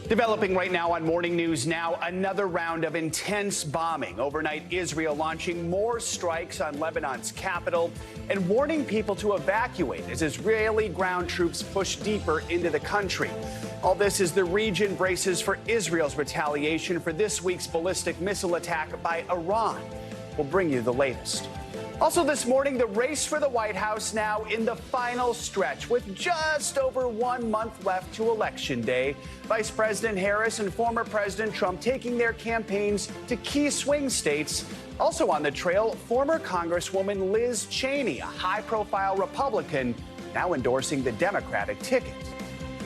Developing right now on Morning News Now, another round of intense bombing. Overnight, Israel launching more strikes on Lebanon's capital and warning people to evacuate as Israeli ground troops push deeper into the country. All this as the region braces for Israel's retaliation for this week's ballistic missile attack by Iran. We'll bring you the latest. Also this morning, the race for the White House now in the final stretch with just over 1 month left to Election Day. Vice President Harris and former President Trump taking their campaigns to key swing states. Also on the trail, former Congresswoman Liz Cheney, a high-profile Republican, now endorsing the Democratic ticket.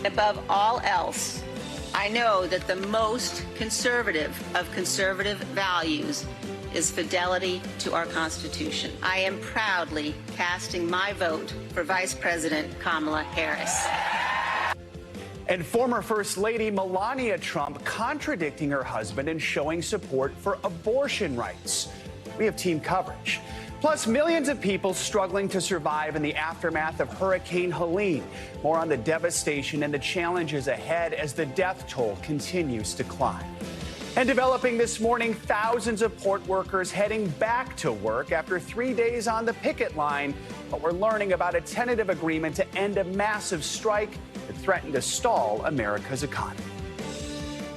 Above all else, I know that the most conservative of conservative values is fidelity to our Constitution. I am proudly casting my vote for Vice President Kamala Harris. And former First Lady Melania Trump contradicting her husband and showing support for abortion rights. We have team coverage. Plus, millions of people struggling to survive in the aftermath of Hurricane Helen. More on the devastation and the challenges ahead as the death toll continues to climb. And developing this morning, thousands of port workers heading back to work after 3 days on the picket line. But we're learning about a tentative agreement to end a massive strike that threatened to stall America's economy.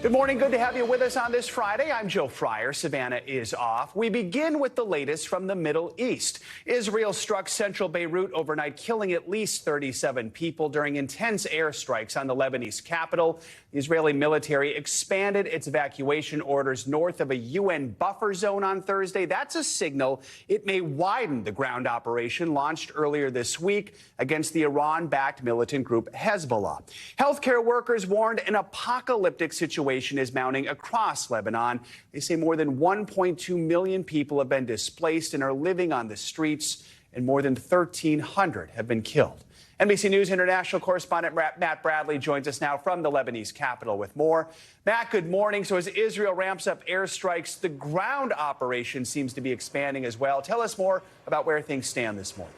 Good morning. Good to have you with us on this Friday. I'm Joe Fryer. Savannah is off. We begin with the latest from the Middle East. Israel struck central Beirut overnight, killing at least 37 people during intense airstrikes on the Lebanese capital. The Israeli military expanded its evacuation orders north of a UN buffer zone on Thursday. That's a signal it may widen the ground operation launched earlier this week against the Iran-backed militant group Hezbollah. Healthcare workers warned an apocalyptic situation is mounting across Lebanon. They say more than 1.2 million people have been displaced and are living on the streets, and more than 1,300 have been killed. NBC News international correspondent Matt Bradley joins us now from the Lebanese capital with more. Matt, good morning. So as Israel ramps up airstrikes, the ground operation seems to be expanding as well. Tell us more about where things stand this morning.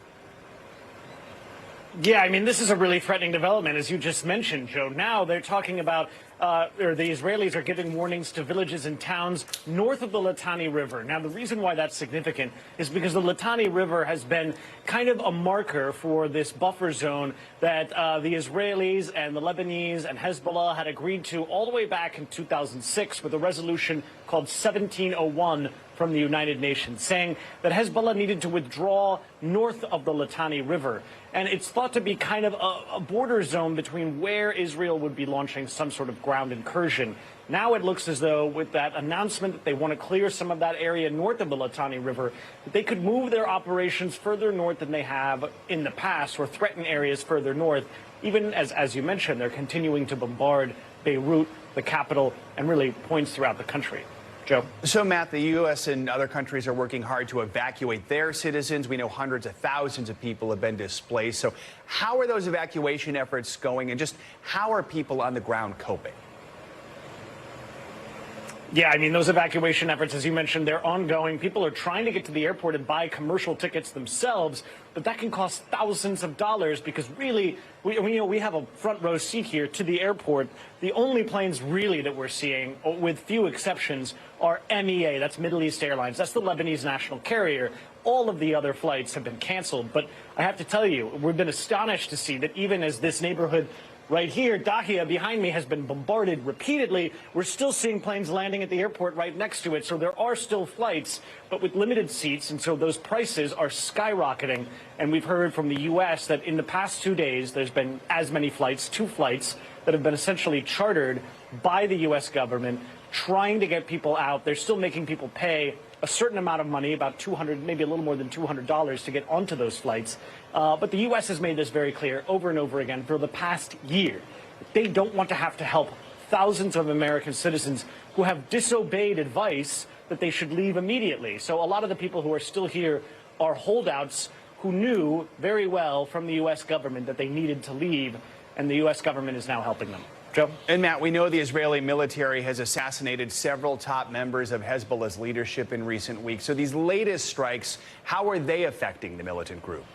Yeah, I mean, this is a really threatening development, as you just mentioned, Joe. Now they're talking about, or the Israelis are giving warnings to villages and towns north of the Litani River. Now, the reason why that's significant is because the Litani River has been kind of a marker for this buffer zone that the Israelis and the Lebanese and Hezbollah had agreed to all the way back in 2006 with a resolution called 1701 from the United Nations, saying that Hezbollah needed to withdraw north of the Litani River. And it's thought to be kind of a border zone between where Israel would be launching some sort of ground incursion. Now it looks as though with that announcement that they want to clear some of that area north of the Litani River, that they could move their operations further north than they have in the past or threaten areas further north, even as you mentioned, they're continuing to bombard Beirut, the capital, and really points throughout the country. Joe. So, Matt, the U.S. and other countries are working hard to evacuate their citizens. We know hundreds of thousands of people have been displaced. So how are those evacuation efforts going, and just how are people on the ground coping? Yeah, I mean, those evacuation efforts, as you mentioned, they're ongoing. People are trying to get to the airport and buy commercial tickets themselves, but that can cost thousands of dollars because really, we have a front row seat here to the airport. The only planes really that we're seeing, with few exceptions, are MEA. That's Middle East Airlines. That's the Lebanese national carrier. All of the other flights have been canceled. But I have to tell you, we've been astonished to see that even as this neighborhood right here, Dahia, behind me, has been bombarded repeatedly, we're still seeing planes landing at the airport right next to it. So there are still flights, but with limited seats. And so those prices are skyrocketing. And we've heard from the U.S. that in the past 2 days, there's been as many flights, 2 flights, that have been essentially chartered by the U.S. government, trying to get people out. They're still making people pay a certain amount of money, about $200, maybe a little more than $200 to get onto those flights. But the U.S. has made this very clear over and over again for the past year. They don't want to have to help thousands of American citizens who have disobeyed advice that they should leave immediately. So a lot of the people who are still here are holdouts who knew very well from the U.S. government that they needed to leave, and the U.S. government is now helping them. Joe? And Matt, we know the Israeli military has assassinated several top members of Hezbollah's leadership in recent weeks. So these latest strikes, how are they affecting the militant group?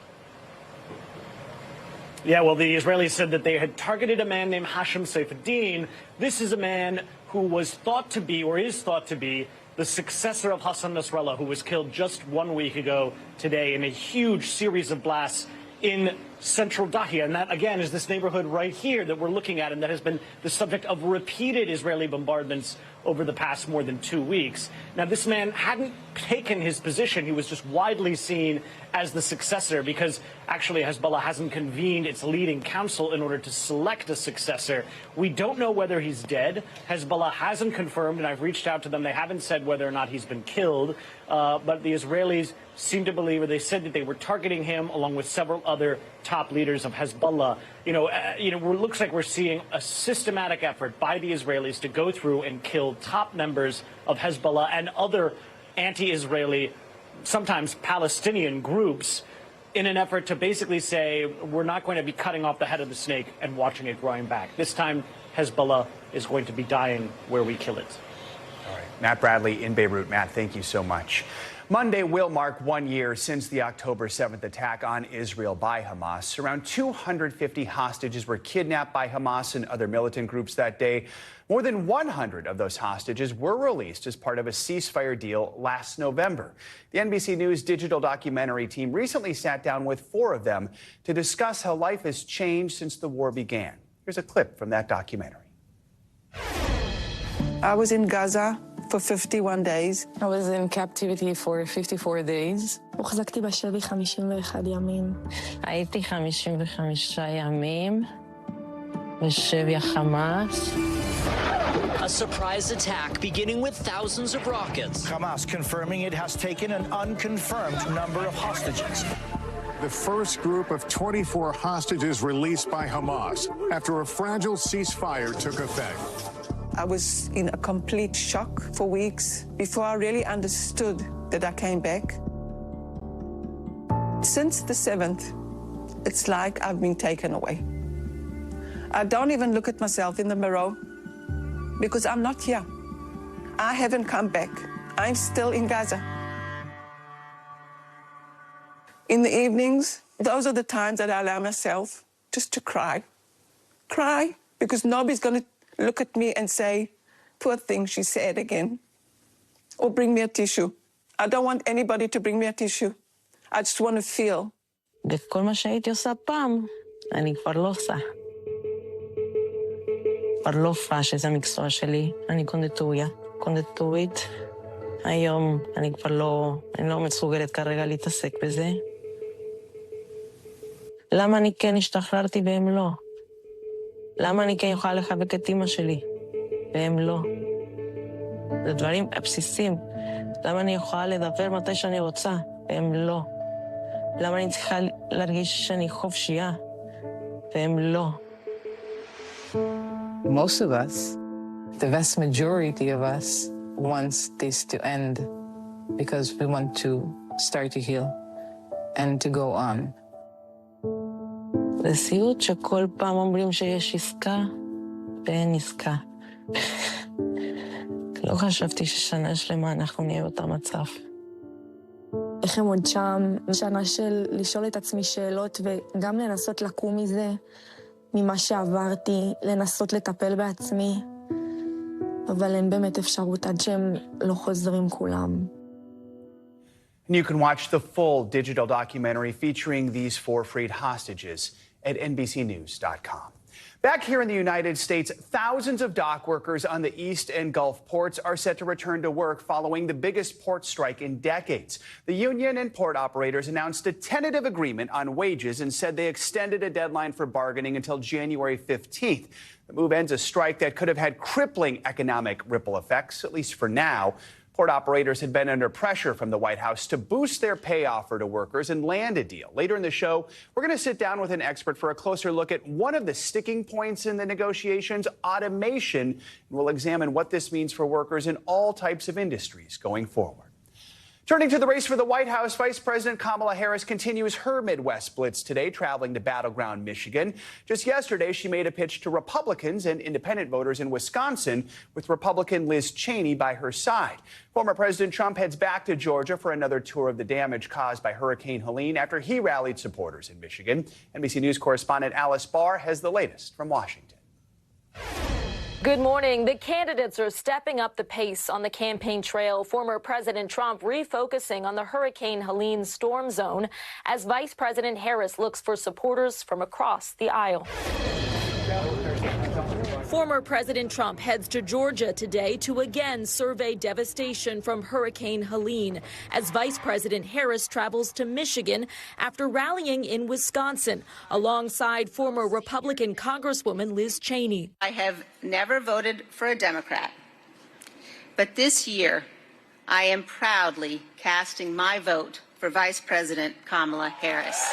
Yeah, well, the Israelis said that they had targeted a man named Hashem Saifuddin. This is a man who was thought to be, or is thought to be, the successor of Hassan Nasrallah, who was killed just 1 week ago today in a huge series of blasts in central Dahia. And that, again, is this neighborhood right here that we're looking at, and that has been the subject of repeated Israeli bombardments over the past more than 2 weeks. Now, this man hadn't taken his position. He was just widely seen as the successor because actually Hezbollah hasn't convened its leading council in order to select a successor. We don't know whether he's dead. Hezbollah hasn't confirmed, and I've reached out to them. They haven't said whether or not he's been killed. But the Israelis seem to believe, or they said that they were targeting him along with several other top leaders of Hezbollah. It looks like we're seeing a systematic effort by the Israelis to go through and kill top members of Hezbollah and other anti-Israeli, sometimes Palestinian groups in an effort to basically say we're not going to be cutting off the head of the snake and watching it growing back. This time, Hezbollah is going to be dying where we kill it. All right. Matt Bradley in Beirut. Matt, thank you so much. Monday will mark 1 year since the October 7th attack on Israel by Hamas. Around 250 hostages were kidnapped by Hamas and other militant groups that day. More than 100 of those hostages were released as part of a ceasefire deal last November. The NBC News Digital documentary team recently sat down with 4 of them to discuss how life has changed since the war began. Here's a clip from that documentary. I was in Gaza for 51 days. I was in captivity for 54 days. הוחזקתי בשבי 51 ימים. הייתי 55 ימים בשבי החמאס. A surprise attack beginning with thousands of rockets. Hamas confirming it has taken an unconfirmed number of hostages. The first group of 24 hostages released by Hamas after a fragile ceasefire took effect. I was in a complete shock for weeks before I really understood that I came back. Since the 7th, it's like I've been taken away. I don't even look at myself in the mirror because I'm not here. I haven't come back. I'm still in Gaza. In the evenings, those are the times that I allow myself just to cry. Cry because nobody's going to look at me and say, poor thing, she said again. Or bring me a tissue. I don't want anybody to bring me a tissue. I just want to feel. וכל מה שהייתי עושה פעם, אני כבר לא עושה. כבר לא פאש, זה המקצוע שלי. אני קונדיטורית. היום אני כבר לא מסוגלת כרגע להתעסק בזה. למה אני כן השתחררתי והם לא? למה אני כן יכולה לחבק את אמא שלי, והם לא? זה דברים בסיסיים. למה אני יכולה לדבר מתי שאני רוצה, והם לא? למה אני צריכה להרגיש שאני חופשייה, והם לא? Most of us, the vast majority of us, wants this to end because we want to start to heal and to go on. זה סיוט שכל פעם אומרים שיש עסקה, ואין עסקה. לא חשבתי ששנה שלמה אנחנו נהיה באותו מצב. איך הם עוד שם, שנה של לשאול את עצמי שאלות וגם לנסות לקום מזה, ממה שעברתי, לנסות לטפל בעצמי, אבל אין באמת אפשרות עד שהם לא חוזרים כולם. And you can watch the full digital documentary featuring these 4 freed hostages at NBCnews.com. Back here in the United States, thousands of dock workers on the East and Gulf ports are set to return to work following the biggest port strike in decades. The union and port operators announced a tentative agreement on wages and said they extended a deadline for bargaining until January 15th. The move ends a strike that could have had crippling economic ripple effects, at least for now. Port operators had been under pressure from the White House to boost their pay offer to workers and land a deal. Later in the show, we're going to sit down with an expert for a closer look at one of the sticking points in the negotiations, automation, and we'll examine what this means for workers in all types of industries going forward. Turning to the race for the White House, Vice President Kamala Harris continues her Midwest blitz today, traveling to battleground Michigan. Just yesterday, she made a pitch to Republicans and independent voters in Wisconsin, with Republican Liz Cheney by her side. Former President Trump heads back to Georgia for another tour of the damage caused by Hurricane Helene after he rallied supporters in Michigan. NBC News correspondent Alice Barr has the latest from Washington. Good morning. The candidates are stepping up the pace on the campaign trail. Former President Trump refocusing on the Hurricane Helene storm zone as Vice President Harris looks for supporters from across the aisle. Former President Trump heads to Georgia today to again survey devastation from Hurricane Helene as Vice President Harris travels to Michigan after rallying in Wisconsin alongside former Republican Congresswoman Liz Cheney. I have never voted for a Democrat, but this year I am proudly casting my vote for Vice President Kamala Harris.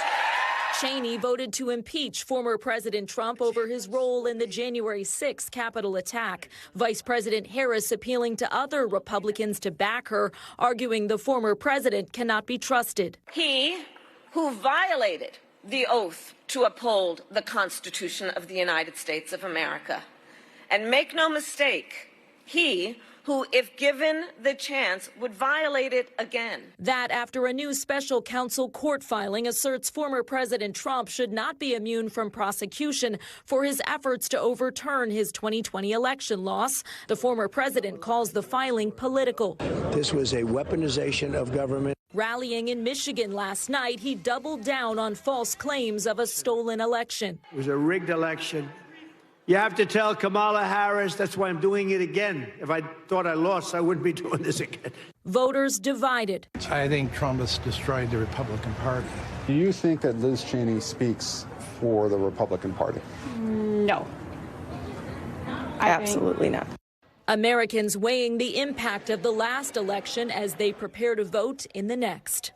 Cheney voted to impeach former President Trump over his role in the January 6th Capitol attack. Vice President Harris appealing to other Republicans to back her, arguing the former president cannot be trusted. He who violated the oath to uphold the Constitution of the United States of America. And make no mistake, he who, if given the chance, would violate it again. That after a new special counsel court filing asserts former President Trump should not be immune from prosecution for his efforts to overturn his 2020 election loss. The former president calls the filing political. This was a weaponization of government. Rallying in Michigan last night, he doubled down on false claims of a stolen election. It was a rigged election. You have to tell Kamala Harris that's why I'm doing it again. If I thought I lost, I wouldn't be doing this again. Voters divided. I think Trump has destroyed the Republican Party. Do you think that Liz Cheney speaks for the Republican Party? No. Absolutely not. Americans weighing the impact of the last election as they prepare to vote in the next.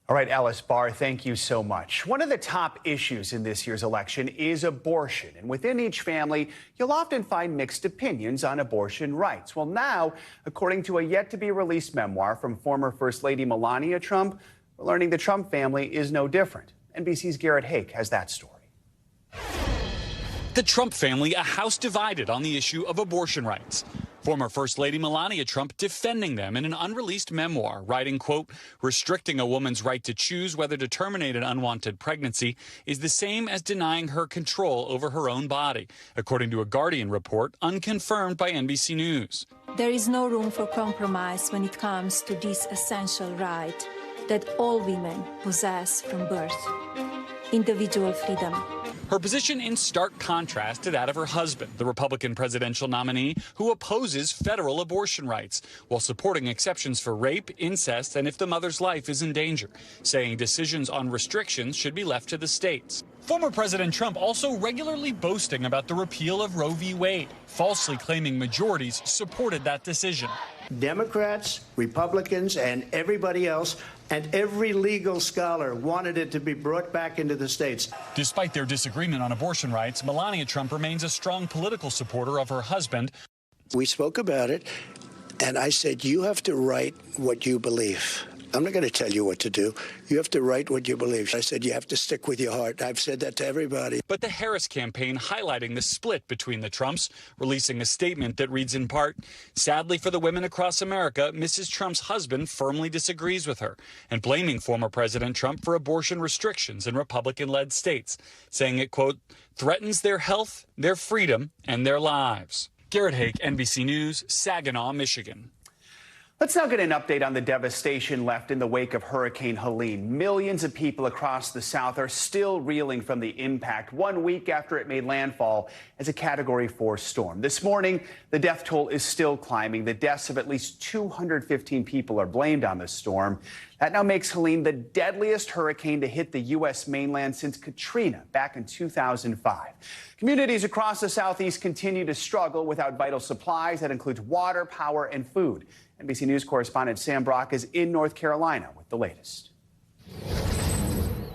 All right, Alice Barr, thank you so much. One of the top issues in this year's election is abortion. And within each family, you'll often find mixed opinions on abortion rights. Well, now, according to a yet-to-be-released memoir from former First Lady Melania Trump, we're learning the Trump family is no different. NBC's Garrett Hake has that story. The Trump family, a house divided on the issue of abortion rights. Former First Lady Melania Trump defending them in an unreleased memoir, writing, quote, restricting a woman's right to choose whether to terminate an unwanted pregnancy is the same as denying her control over her own body, according to a Guardian report unconfirmed by NBC News. There is no room for compromise when it comes to this essential right that all women possess from birth, individual freedom. Her position in stark contrast to that of her husband, the Republican presidential nominee, who opposes federal abortion rights while supporting exceptions for rape, incest, and if the mother's life is in danger, saying decisions on restrictions should be left to the states. Former President Trump also regularly boasting about the repeal of Roe v. Wade, falsely claiming majorities supported that decision. Democrats, Republicans, and everybody else, and every legal scholar wanted it to be brought back into the states. Despite their disagreement on abortion rights, Melania Trump remains a strong political supporter of her husband. We spoke about it, and I said, you have to write what you believe. I'm not going to tell you what to do. You have to write what you believe. I said, you have to stick with your heart. I've said that to everybody. But the Harris campaign highlighting the split between the Trumps, releasing a statement that reads in part, sadly for the women across America, Mrs. Trump's husband firmly disagrees with her and blaming former President Trump for abortion restrictions in Republican-led states, saying it, quote, threatens their health, their freedom, and their lives. Garrett Hake, NBC News, Saginaw, Michigan. Let's now get an update on the devastation left in the wake of Hurricane Helene. Millions of people across the South are still reeling from the impact 1 week after it made landfall as a Category 4 storm. This morning, the death toll is still climbing. The deaths of at least 215 people are blamed on the storm. That now makes Helene the deadliest hurricane to hit the U.S. mainland since Katrina back in 2005. Communities across the Southeast continue to struggle without vital supplies. That includes water, power, and food. NBC News correspondent Sam Brock is in North Carolina with the latest.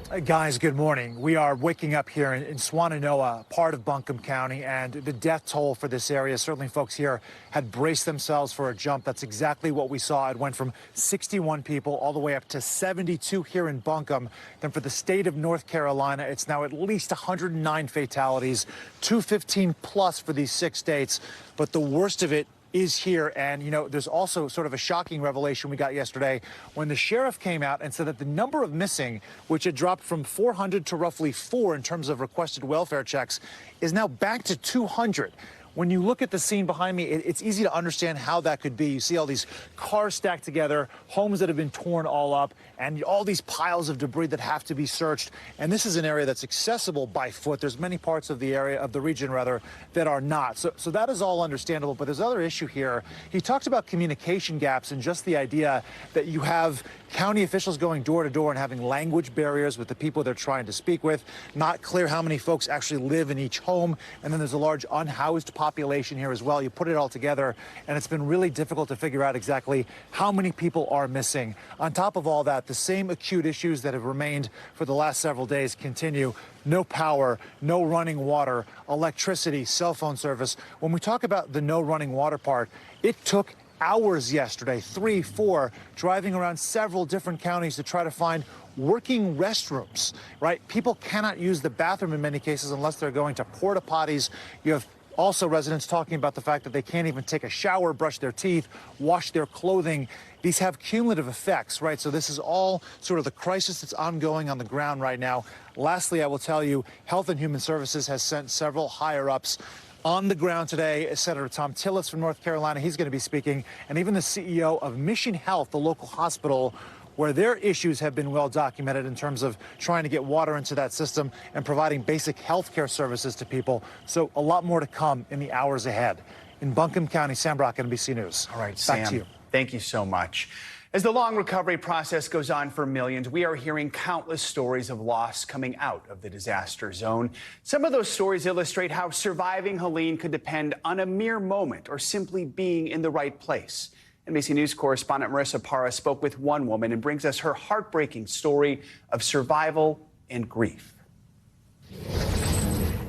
Guys, good morning. We are waking up here in Swannanoa, part of Buncombe County, and the death toll for this area, certainly folks here had braced themselves for a jump. That's exactly what we saw. It went from 61 people all the way up to 72 here in Buncombe. Then for the state of North Carolina, it's now at least 109 fatalities, 215 plus for these 6 states. But the worst of it is here. And, you know, there's also sort of a shocking revelation we got yesterday when the sheriff came out and said that the number of missing, which had dropped from 400 to roughly 4 in terms of requested welfare checks, is now back to 200. When you look at the scene behind me, it's easy to understand how that could be. You see all these cars stacked together, homes that have been torn all up, and all these piles of debris that have to be searched. And this is an area that's accessible by foot. There's many parts of the area, of the region rather, that are not. So that is all understandable. But there's another issue here. He talked about communication gaps and just the idea that you have county officials going door to door and having language barriers with the people they're trying to speak with. Not clear how many folks actually live in each home. And then there's a large unhoused population here as well. You put it all together, and it's been really difficult to figure out exactly how many people are missing. On top of all that, the same acute issues that have remained for the last several days continue. No power, no running water, electricity, cell phone service. When we talk about the no running water part, it took hours yesterday, 3, 4, driving around several different counties to try to find working restrooms, right? People cannot use the bathroom in many cases unless they're going to porta potties. You have also residents talking about the fact that they can't even take a shower, brush their teeth, wash their clothing. These have cumulative effects, right? So this is all sort of the crisis that's ongoing on the ground right now. Lastly, I will tell you, Health and Human Services has sent several higher-ups on the ground today. Senator Tom Tillis from North Carolina, he's going to be speaking, and even the CEO of Mission Health, the local hospital, where their issues have been well documented in terms of trying to get water into that system and providing basic health care services to people. So a lot more to come in the hours ahead. In Buncombe County, Sam Brock, NBC News. All right, back Sam, to you. Thank you so much. As the long recovery process goes on for millions, we are hearing countless stories of loss coming out of the disaster zone. Some of those stories illustrate how surviving Helene could depend on a mere moment or simply being in the right place. NBC News correspondent Marissa Parra spoke with one woman and brings us her heartbreaking story of survival and grief.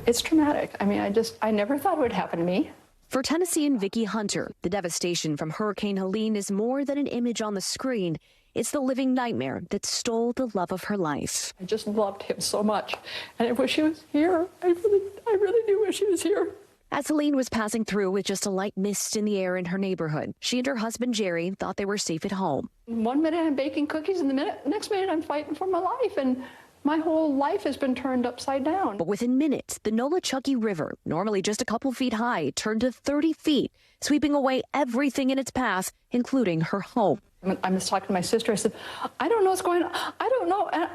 It's traumatic. I mean, I never thought it would happen to me. For Tennessean Vicki Hunter, the devastation from Hurricane Helene is more than an image on the screen. It's the living nightmare that stole the love of her life. I just loved him so much, and I wish he was here. I really do wish he was here. As Helene was passing through with just a light mist in the air in her neighborhood, she and her husband Jerry thought they were safe at home. 1 minute I'm baking cookies, and the next minute I'm fighting for my life, and my whole life has been turned upside down. But within minutes, the Nolichucky River, normally just a couple feet high, turned to 30 feet, sweeping away everything in its path, including her home. I was talking to my sister. I said, I don't know what's going on. I don't know. And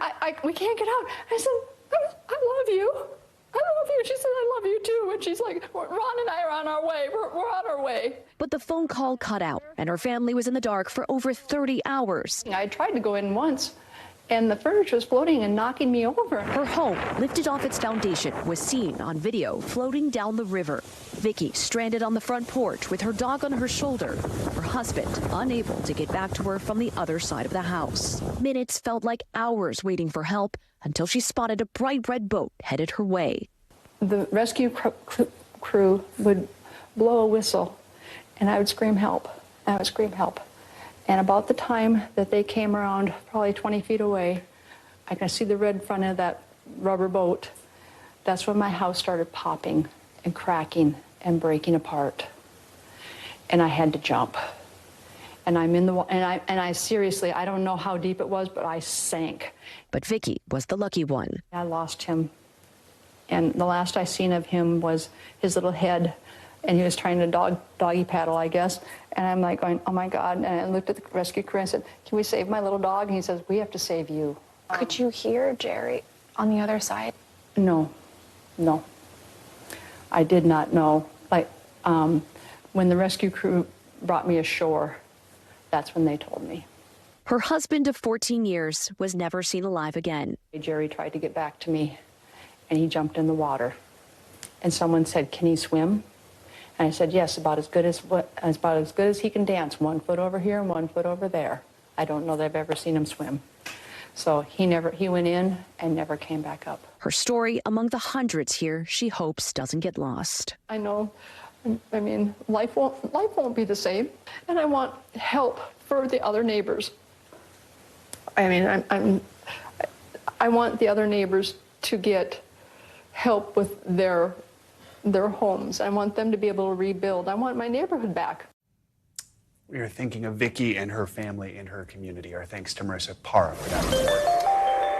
we can't get out. I said, I love you. I love you. She said, I love you too. And she's like, Ron and I are on our way. We're on our way. But the phone call cut out, and her family was in the dark for over 30 hours. I tried to go in once, and the furniture was floating and knocking me over. Her home, lifted off its foundation, was seen on video floating down the river. Vicki stranded on the front porch with her dog on her shoulder. Her husband unable to get back to her from the other side of the house. Minutes felt like hours waiting for help until she spotted a bright red boat headed her way. The rescue crew would blow a whistle, and I would scream help. I would scream help. And about the time that they came around, probably 20 feet away, I could see the red front of that rubber boat. That's when my house started popping and cracking and breaking apart. And I had to jump. And I'm in the and I seriously, I don't know how deep it was, but I sank. But Vicki was the lucky one. I lost him. And the last I seen of him was his little head, and he was trying to doggy paddle, I guess. And I'm like going, oh my God. And I looked at the rescue crew and I said, can we save my little dog? And he says, we have to save you. Could you hear Jerry on the other side? No. I did not know. Like, when the rescue crew brought me ashore, that's when they told me. Her husband of 14 years was never seen alive again. Jerry tried to get back to me, and he jumped in the water. And someone said, can he swim? And I said, yes, about as good as he can dance. 1 foot over here and 1 foot over there. I don't know that I've ever seen him swim. So he went in and never came back up. Her story among the hundreds here she hopes doesn't get lost. I know, I mean, life won't be the same, and I want help for the other neighbors. I mean, I want the other neighbors to get help with their homes. I want them to be able to rebuild. I want my neighborhood back. We are thinking of Vicky and her family and her community. Our thanks to Marissa Parra for that report.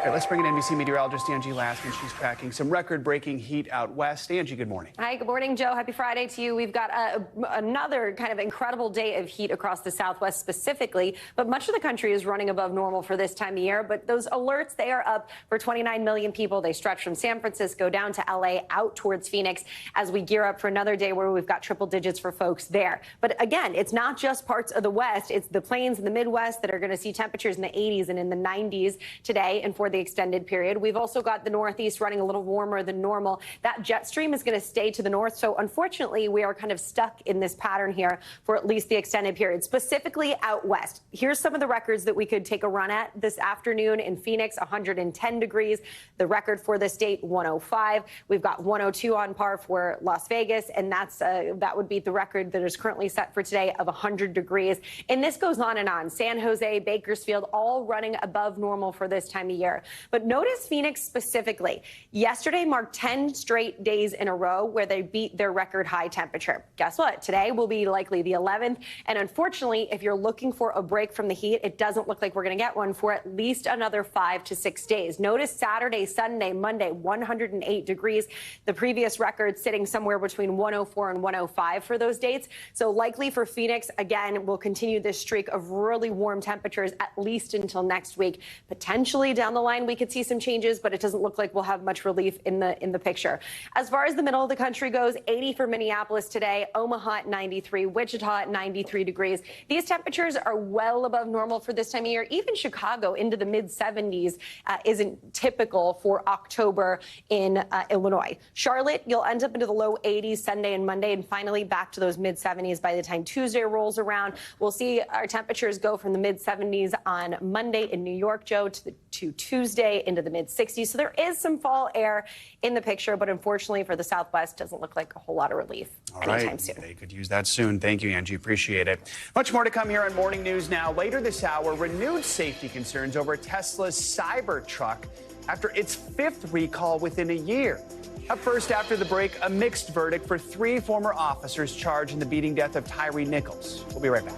All right, let's bring in NBC meteorologist Angie Laskin. She's tracking some record-breaking heat out west. Angie, good morning. Hi, good morning, Joe. Happy Friday to you. We've got another kind of incredible day of heat across the Southwest specifically, but much of the country is running above normal for this time of year. But those alerts, they are up for 29 million people. They stretch from San Francisco down to L.A. out towards Phoenix as we gear up for another day where we've got triple digits for folks there. But again, it's not just parts of the West. It's the plains and the Midwest that are going to see temperatures in the 80s and in the 90s today and for the extended period. We've also got the Northeast running a little warmer than normal. That jet stream is going to stay to the north. So unfortunately, we are kind of stuck in this pattern here for at least the extended period, specifically out west. Here's some of the records that we could take a run at this afternoon in Phoenix, 110 degrees. The record for the state, 105. We've got 102 on par for Las Vegas, and that would beat the record that is currently set for today of 100 degrees. And this goes on and on. San Jose, Bakersfield, all running above normal for this time of year. But notice Phoenix specifically. Yesterday marked 10 straight days in a row where they beat their record high temperature. Guess what? Today will be likely the 11th. And unfortunately, if you're looking for a break from the heat, it doesn't look like we're going to get one for at least another 5 to 6 days. Notice Saturday, Sunday, Monday, 108 degrees. The previous record sitting somewhere between 104 and 105 for those dates. So likely for Phoenix, again, we'll continue this streak of really warm temperatures at least until next week. Potentially down the line, we could see some changes, but it doesn't look like we'll have much relief in the picture. As far as the middle of the country goes, 80 for Minneapolis today, Omaha at 93, Wichita at 93 degrees. These temperatures are well above normal for this time of year. Even Chicago into the mid-70s isn't typical for October in Illinois. Charlotte, you'll end up into the low 80s Sunday and Monday, and finally back to those mid-70s by the time Tuesday rolls around. We'll see our temperatures go from the mid-70s on Monday in New York, Joe, to Tuesday into the mid-60s. So there is some fall air in the picture, but unfortunately for the Southwest, doesn't look like a whole lot of relief anytime soon. They could use that soon. Thank you, Angie. Appreciate it. Much more to come here on Morning News Now. Later this hour, renewed safety concerns over Tesla's Cybertruck after its 5th recall within a year. Up first after the break, a mixed verdict for 3 former officers charged in the beating death of Tyre Nichols. We'll be right back.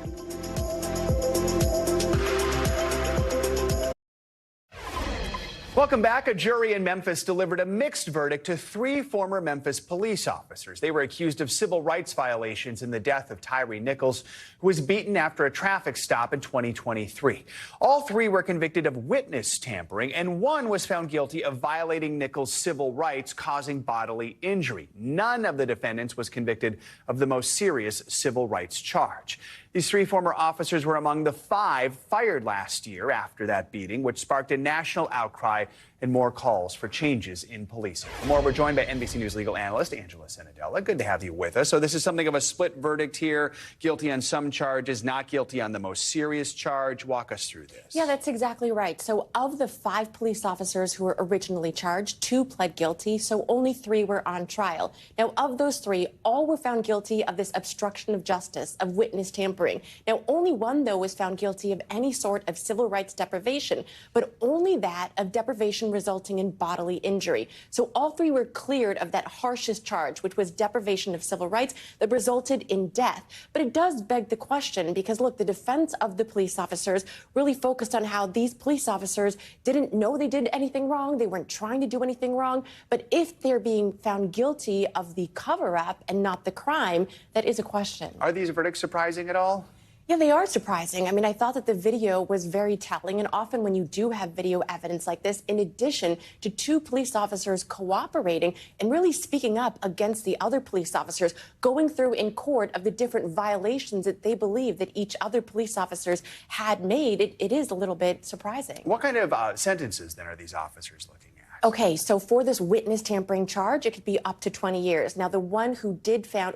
Welcome back. A jury in Memphis delivered a mixed verdict to 3 former Memphis police officers. They were accused of civil rights violations in the death of Tyre Nichols, who was beaten after a traffic stop in 2023. All 3 were convicted of witness tampering, and 1 was found guilty of violating Nichols' civil rights, causing bodily injury. None of the defendants was convicted of the most serious civil rights charge. These 3 former officers were among the 5 fired last year after that beating, which sparked a national outcry and more calls for changes in policing. For more, we're joined by NBC News legal analyst Angela Senadella. Good to have you with us. So this is something of a split verdict here, guilty on some charges, not guilty on the most serious charge. Walk us through this. Yeah, that's exactly right. So of the 5 police officers who were originally charged, 2 pled guilty, so only 3 were on trial. Now, of those 3, all were found guilty of this obstruction of justice, of witness tampering. Now, only 1, though, was found guilty of any sort of civil rights deprivation, but only that of deprivation resulting in bodily injury. So all 3 were cleared of that harshest charge, which was deprivation of civil rights that resulted in death. But it does beg the question because, look, the defense of the police officers really focused on how these police officers didn't know they did anything wrong. They weren't trying to do anything wrong. But if they're being found guilty of the cover-up and not the crime, that is a question. Are these verdicts surprising at all? Yeah, they are surprising. I mean, I thought that the video was very telling, and often when you do have video evidence like this, in addition to 2 police officers cooperating and really speaking up against the other police officers, going through in court of the different violations that they believe that each other police officers had made, it is a little bit surprising. What kind of sentences, then, are these officers looking at? Okay, so for this witness tampering charge, it could be up to 20 years. Now, the one who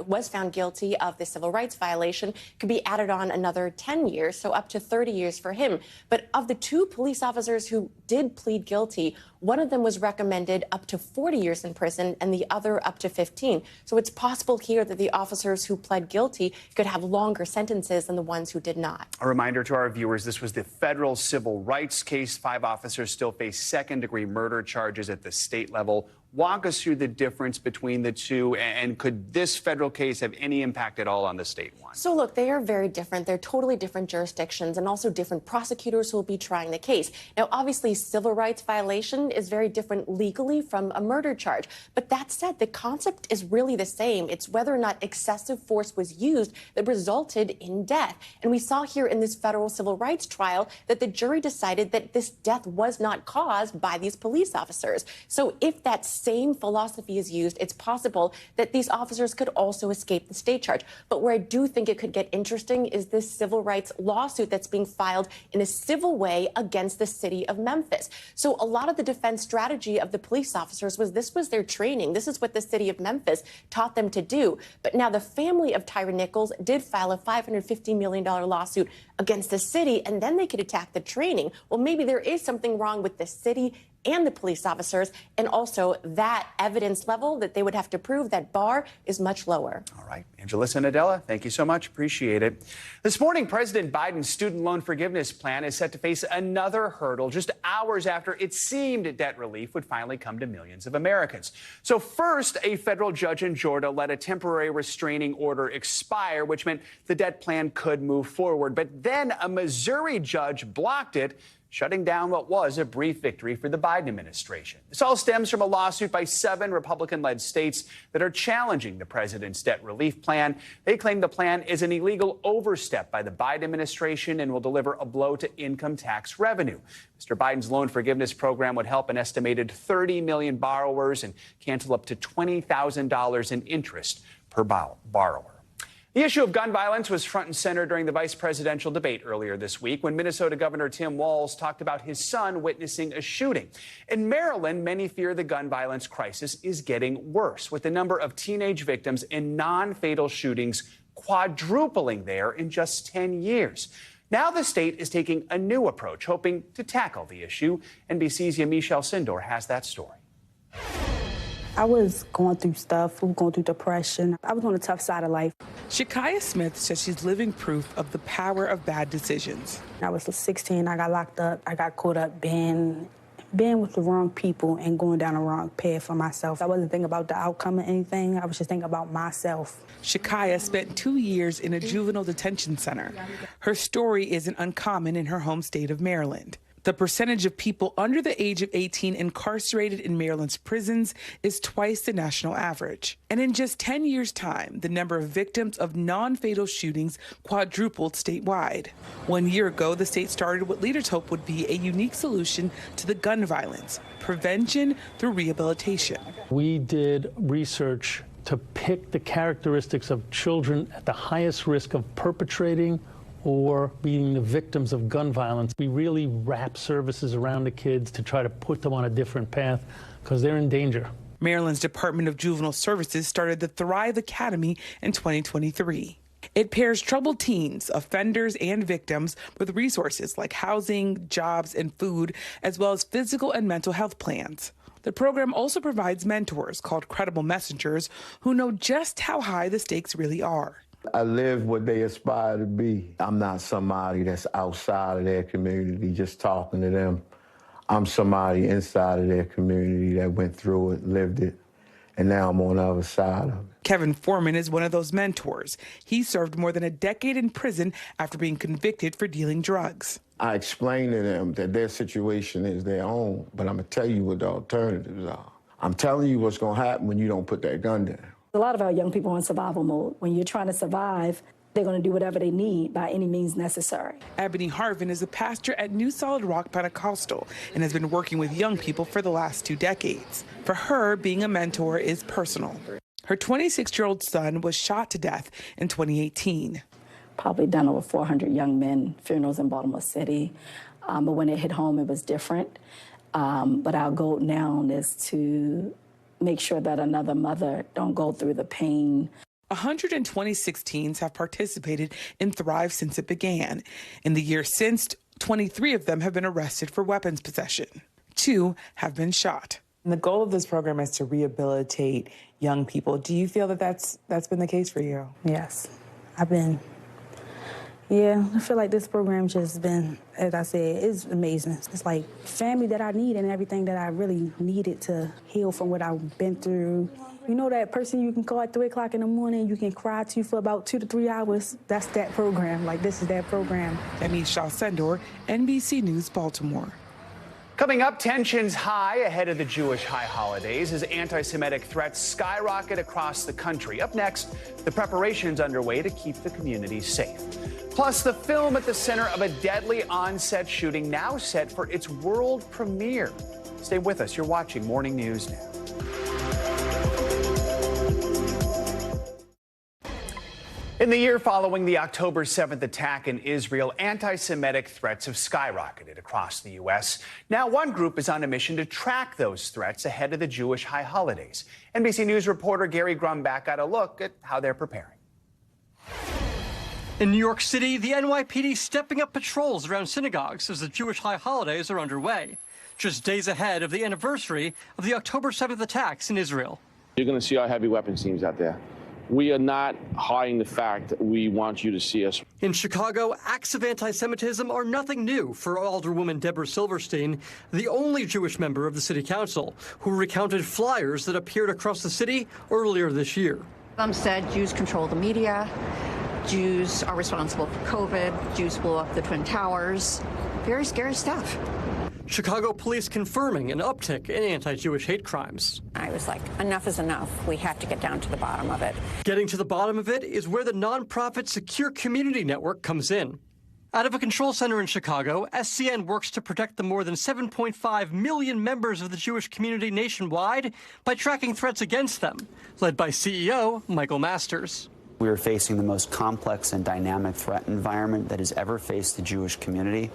was found guilty of the civil rights violation could be added on another 10 years, so up to 30 years for him. But of the two police officers who did plead guilty, one of them was recommended up to 40 years in prison and the other up to 15. So it's possible here that the officers who pled guilty could have longer sentences than the ones who did not. A reminder to our viewers, this was the federal civil rights case. 5 officers still face second-degree murder charges at the state level. Walk us through the difference between the two, and could this federal case have any impact at all on the state one? So look, they are very different. They're totally different jurisdictions and also different prosecutors who will be trying the case. Now, obviously, civil rights violation is very different legally from a murder charge. But that said, the concept is really the same. It's whether or not excessive force was used that resulted in death. And we saw here in this federal civil rights trial that the jury decided that this death was not caused by these police officers. So if that same philosophy is used, it's possible that these officers could also escape the state charge. But where I do think it could get interesting is this civil rights lawsuit that's being filed in a civil way against the city of Memphis. So a lot of the defense strategy of the police officers was this was their training. This is what the city of Memphis taught them to do. But now the family of Tyre Nichols did file a $550 million lawsuit against the city, and then they could attack the training. Well, maybe there is something wrong with the city and the police officers, and also that evidence level that they would have to prove, that bar is much lower. All right. Angelissa and Adela, thank you so much. Appreciate it. This morning, President Biden's student loan forgiveness plan is set to face another hurdle just hours after it seemed debt relief would finally come to millions of Americans. So first, a federal judge in Georgia let a temporary restraining order expire, which meant the debt plan could move forward. But then a Missouri judge blocked it, shutting down what was a brief victory for the Biden administration. This all stems from a lawsuit by 7 Republican-led states that are challenging the president's debt relief plan. They claim the plan is an illegal overstep by the Biden administration and will deliver a blow to income tax revenue. Mr. Biden's loan forgiveness program would help an estimated 30 million borrowers and cancel up to $20,000 in interest per borrower. The issue of gun violence was front and center during the vice presidential debate earlier this week when Minnesota Governor Tim Walz talked about his son witnessing a shooting. In Maryland, many fear the gun violence crisis is getting worse, with the number of teenage victims in non-fatal shootings quadrupling there in just 10 years. Now the state is taking a new approach, hoping to tackle the issue. NBC's Yamiche Alcindor has that story. I was going through stuff, going through depression. I was on the tough side of life. Shakaya Smith says she's living proof of the power of bad decisions. I was 16, I got locked up. I got caught up being with the wrong people and going down the wrong path for myself. I wasn't thinking about the outcome or anything. I was just thinking about myself. Shakaya spent 2 years in a juvenile detention center. Her story isn't uncommon in her home state of Maryland. The percentage of people under the age of 18 incarcerated in Maryland's prisons is twice the national average. And in just 10 years' time, the number of victims of non-fatal shootings quadrupled statewide. 1 year ago, the state started what leaders hope would be a unique solution to the gun violence: prevention through rehabilitation. We did research to pick the characteristics of children at the highest risk of perpetrating or being the victims of gun violence. We really wrap services around the kids to try to put them on a different path because they're in danger. Maryland's Department of Juvenile Services started the Thrive Academy in 2023. It pairs troubled teens, offenders, and victims with resources like housing, jobs, and food, as well as physical and mental health plans. The program also provides mentors called credible messengers who know just how high the stakes really are. I live what they aspire to be. I'm not somebody that's outside of their community just talking to them. I'm somebody inside of their community that went through it, lived it, and now I'm on the other side of it. Kevin Foreman is one of those mentors. He served more than a decade in prison after being convicted for dealing drugs. I explain to them that their situation is their own, but I'm going to tell you what the alternatives are. I'm telling you what's going to happen when you don't put that gun down. A lot of our young people are in survival mode. When you're trying to survive, they're going to do whatever they need by any means necessary. Ebony Harvin is a pastor at New Solid Rock Pentecostal and has been working with young people for the last 2 decades. For her, being a mentor is personal. Her 26-year-old son was shot to death in 2018. Probably done over 400 young men funerals in Baltimore City. But when it hit home, it was different. But our goal now is to make sure that another mother don't go through the pain. 126 teens have participated in Thrive since it began. In the year since, 23 of them have been arrested for weapons possession. 2 have been shot. And the goal of this program is to rehabilitate young people. Do you feel that that's been the case for you? Yes, I feel like this program's just been, as I said, it's amazing. It's like family that I need and everything that I really needed to heal from what I've been through. You know that person you can call at 3 o'clock in the morning, you can cry to for about 2 to 3 hours? That's that program. Like, this is that program. Demi Shaw-Sendor, NBC News, Baltimore. Coming up, tensions high ahead of the Jewish high holidays as anti-Semitic threats skyrocket across the country. Up next, the preparations underway to keep the community safe. Plus, the film at the center of a deadly on-set shooting now set for its world premiere. Stay with us. You're watching Morning News Now. In the year following the October 7th attack in Israel, anti-Semitic threats have skyrocketed across the U.S. Now, one group is on a mission to track those threats ahead of the Jewish high holidays. NBC News reporter Gary Grumbach got a look at how they're preparing. In New York City, the NYPD stepping up patrols around synagogues as the Jewish high holidays are underway, just days ahead of the anniversary of the October 7th attacks in Israel. You're going to see our heavy weapons teams out there. We are not hiding the fact that we want you to see us. In Chicago, acts of anti-Semitism are nothing new for Alderwoman Deborah Silverstein, the only Jewish member of the city council, who recounted flyers that appeared across the city earlier this year. Some said Jews control the media, Jews are responsible for COVID, Jews blew up the Twin Towers. Very scary stuff. Chicago police confirming an uptick in anti-Jewish hate crimes. I was like, enough is enough. We have to get down to the bottom of it. Getting to the bottom of it is where the nonprofit Secure Community Network comes in. Out of a control center in Chicago, SCN works to protect the more than 7.5 million members of the Jewish community nationwide by tracking threats against them, led by CEO Michael Masters. We are facing the most complex and dynamic threat environment that has ever faced the Jewish community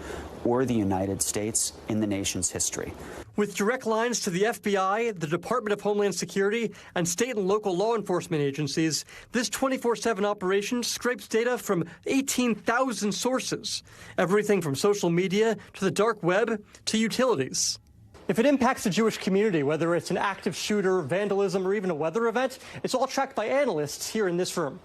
or the United States in the nation's history. With direct lines to the FBI, the Department of Homeland Security, and state and local law enforcement agencies, this 24/7 operation scrapes data from 18,000 sources, everything from social media to the dark web to utilities. If it impacts the Jewish community, whether it's an active shooter, vandalism, or even a weather event, it's all tracked by analysts here in this room.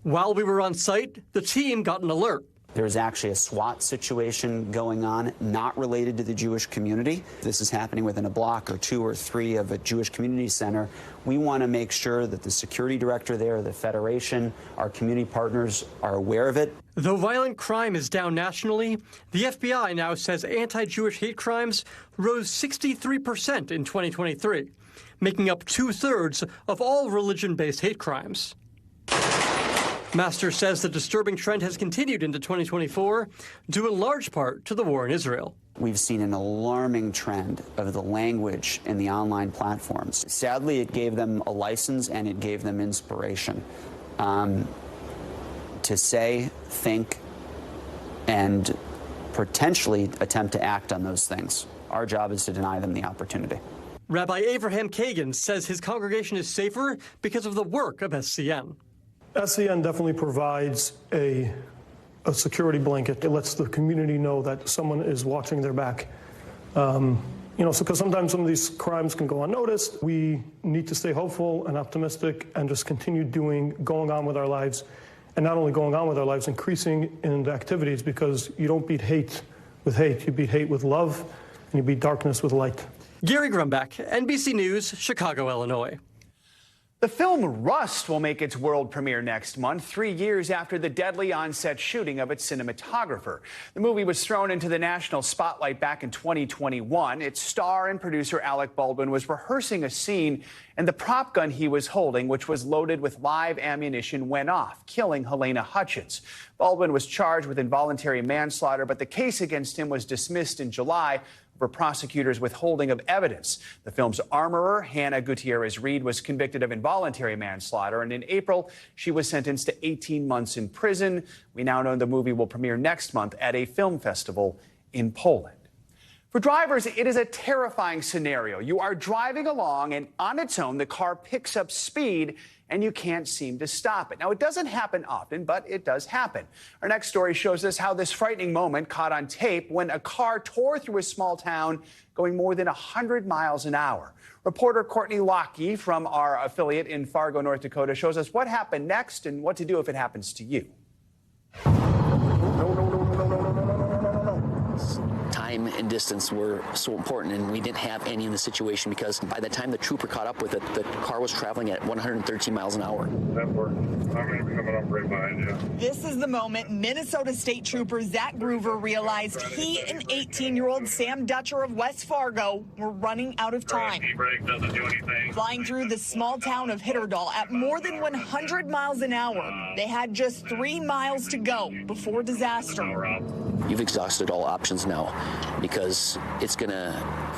While we were on site, the team got an alert. There's actually a SWAT situation going on, not related to the Jewish community. This is happening within a block or 2 or 3 of a Jewish community center. We want to make sure that the security director there, the Federation, our community partners are aware of it. Though violent crime is down nationally, the FBI now says anti-Jewish hate crimes rose 63% in 2023, making up 2/3 of all religion-based hate crimes. Masters says the disturbing trend has continued into 2024, due in large part to the war in Israel. We've seen an alarming trend of the language in the online platforms. Sadly, it gave them a license and it gave them inspiration to say, think, and potentially attempt to act on those things. Our job is to deny them the opportunity. Rabbi Abraham Kagan says his congregation is safer because of the work of SCN. SCN definitely provides a security blanket. It lets the community know that someone is watching their back. Because sometimes some of these crimes can go unnoticed. We need to stay hopeful and optimistic and just continue going on with our lives. And not only going on with our lives, increasing in the activities, because you don't beat hate with hate. You beat hate with love, and you beat darkness with light. Gary Grumbach, NBC News, Chicago, Illinois. The film Rust will make its world premiere next month, 3 years after the deadly on-set shooting of its cinematographer. The movie was thrown into the national spotlight back in 2021. Its star and producer Alec Baldwin was rehearsing a scene, and the prop gun he was holding, which was loaded with live ammunition, went off, killing Helena Hutchins. Baldwin was charged with involuntary manslaughter, but the case against him was dismissed in July for prosecutors' withholding of evidence. The film's armorer, Hannah Gutierrez-Reed, was convicted of involuntary manslaughter, and in April, she was sentenced to 18 months in prison. We now know the movie will premiere next month at a film festival in Poland. For drivers, it is a terrifying scenario. You are driving along, and on its own, the car picks up speed, and you can't seem to stop it. Now, it doesn't happen often, but it does happen. Our next story shows us how this frightening moment caught on tape when a car tore through a small town going more than 100 miles an hour. Reporter Courtney Lockie from our affiliate in Fargo, North Dakota, shows us what happened next and what to do if it happens to you. Time and distance were so important, and we didn't have any in the situation because by the time the trooper caught up with it, the car was traveling at 113 miles an hour. That worked. I'm going to be coming up right behind you. This is the moment Minnesota State Trooper Zach Groover realized he and 18-year-old Sam Dutcher of West Fargo were running out of time. E-brake doesn't do anything. Flying through the small town of Hitterdal at more than 100 miles an hour. They had just 3 miles to go before disaster. You've exhausted all options now because it's going to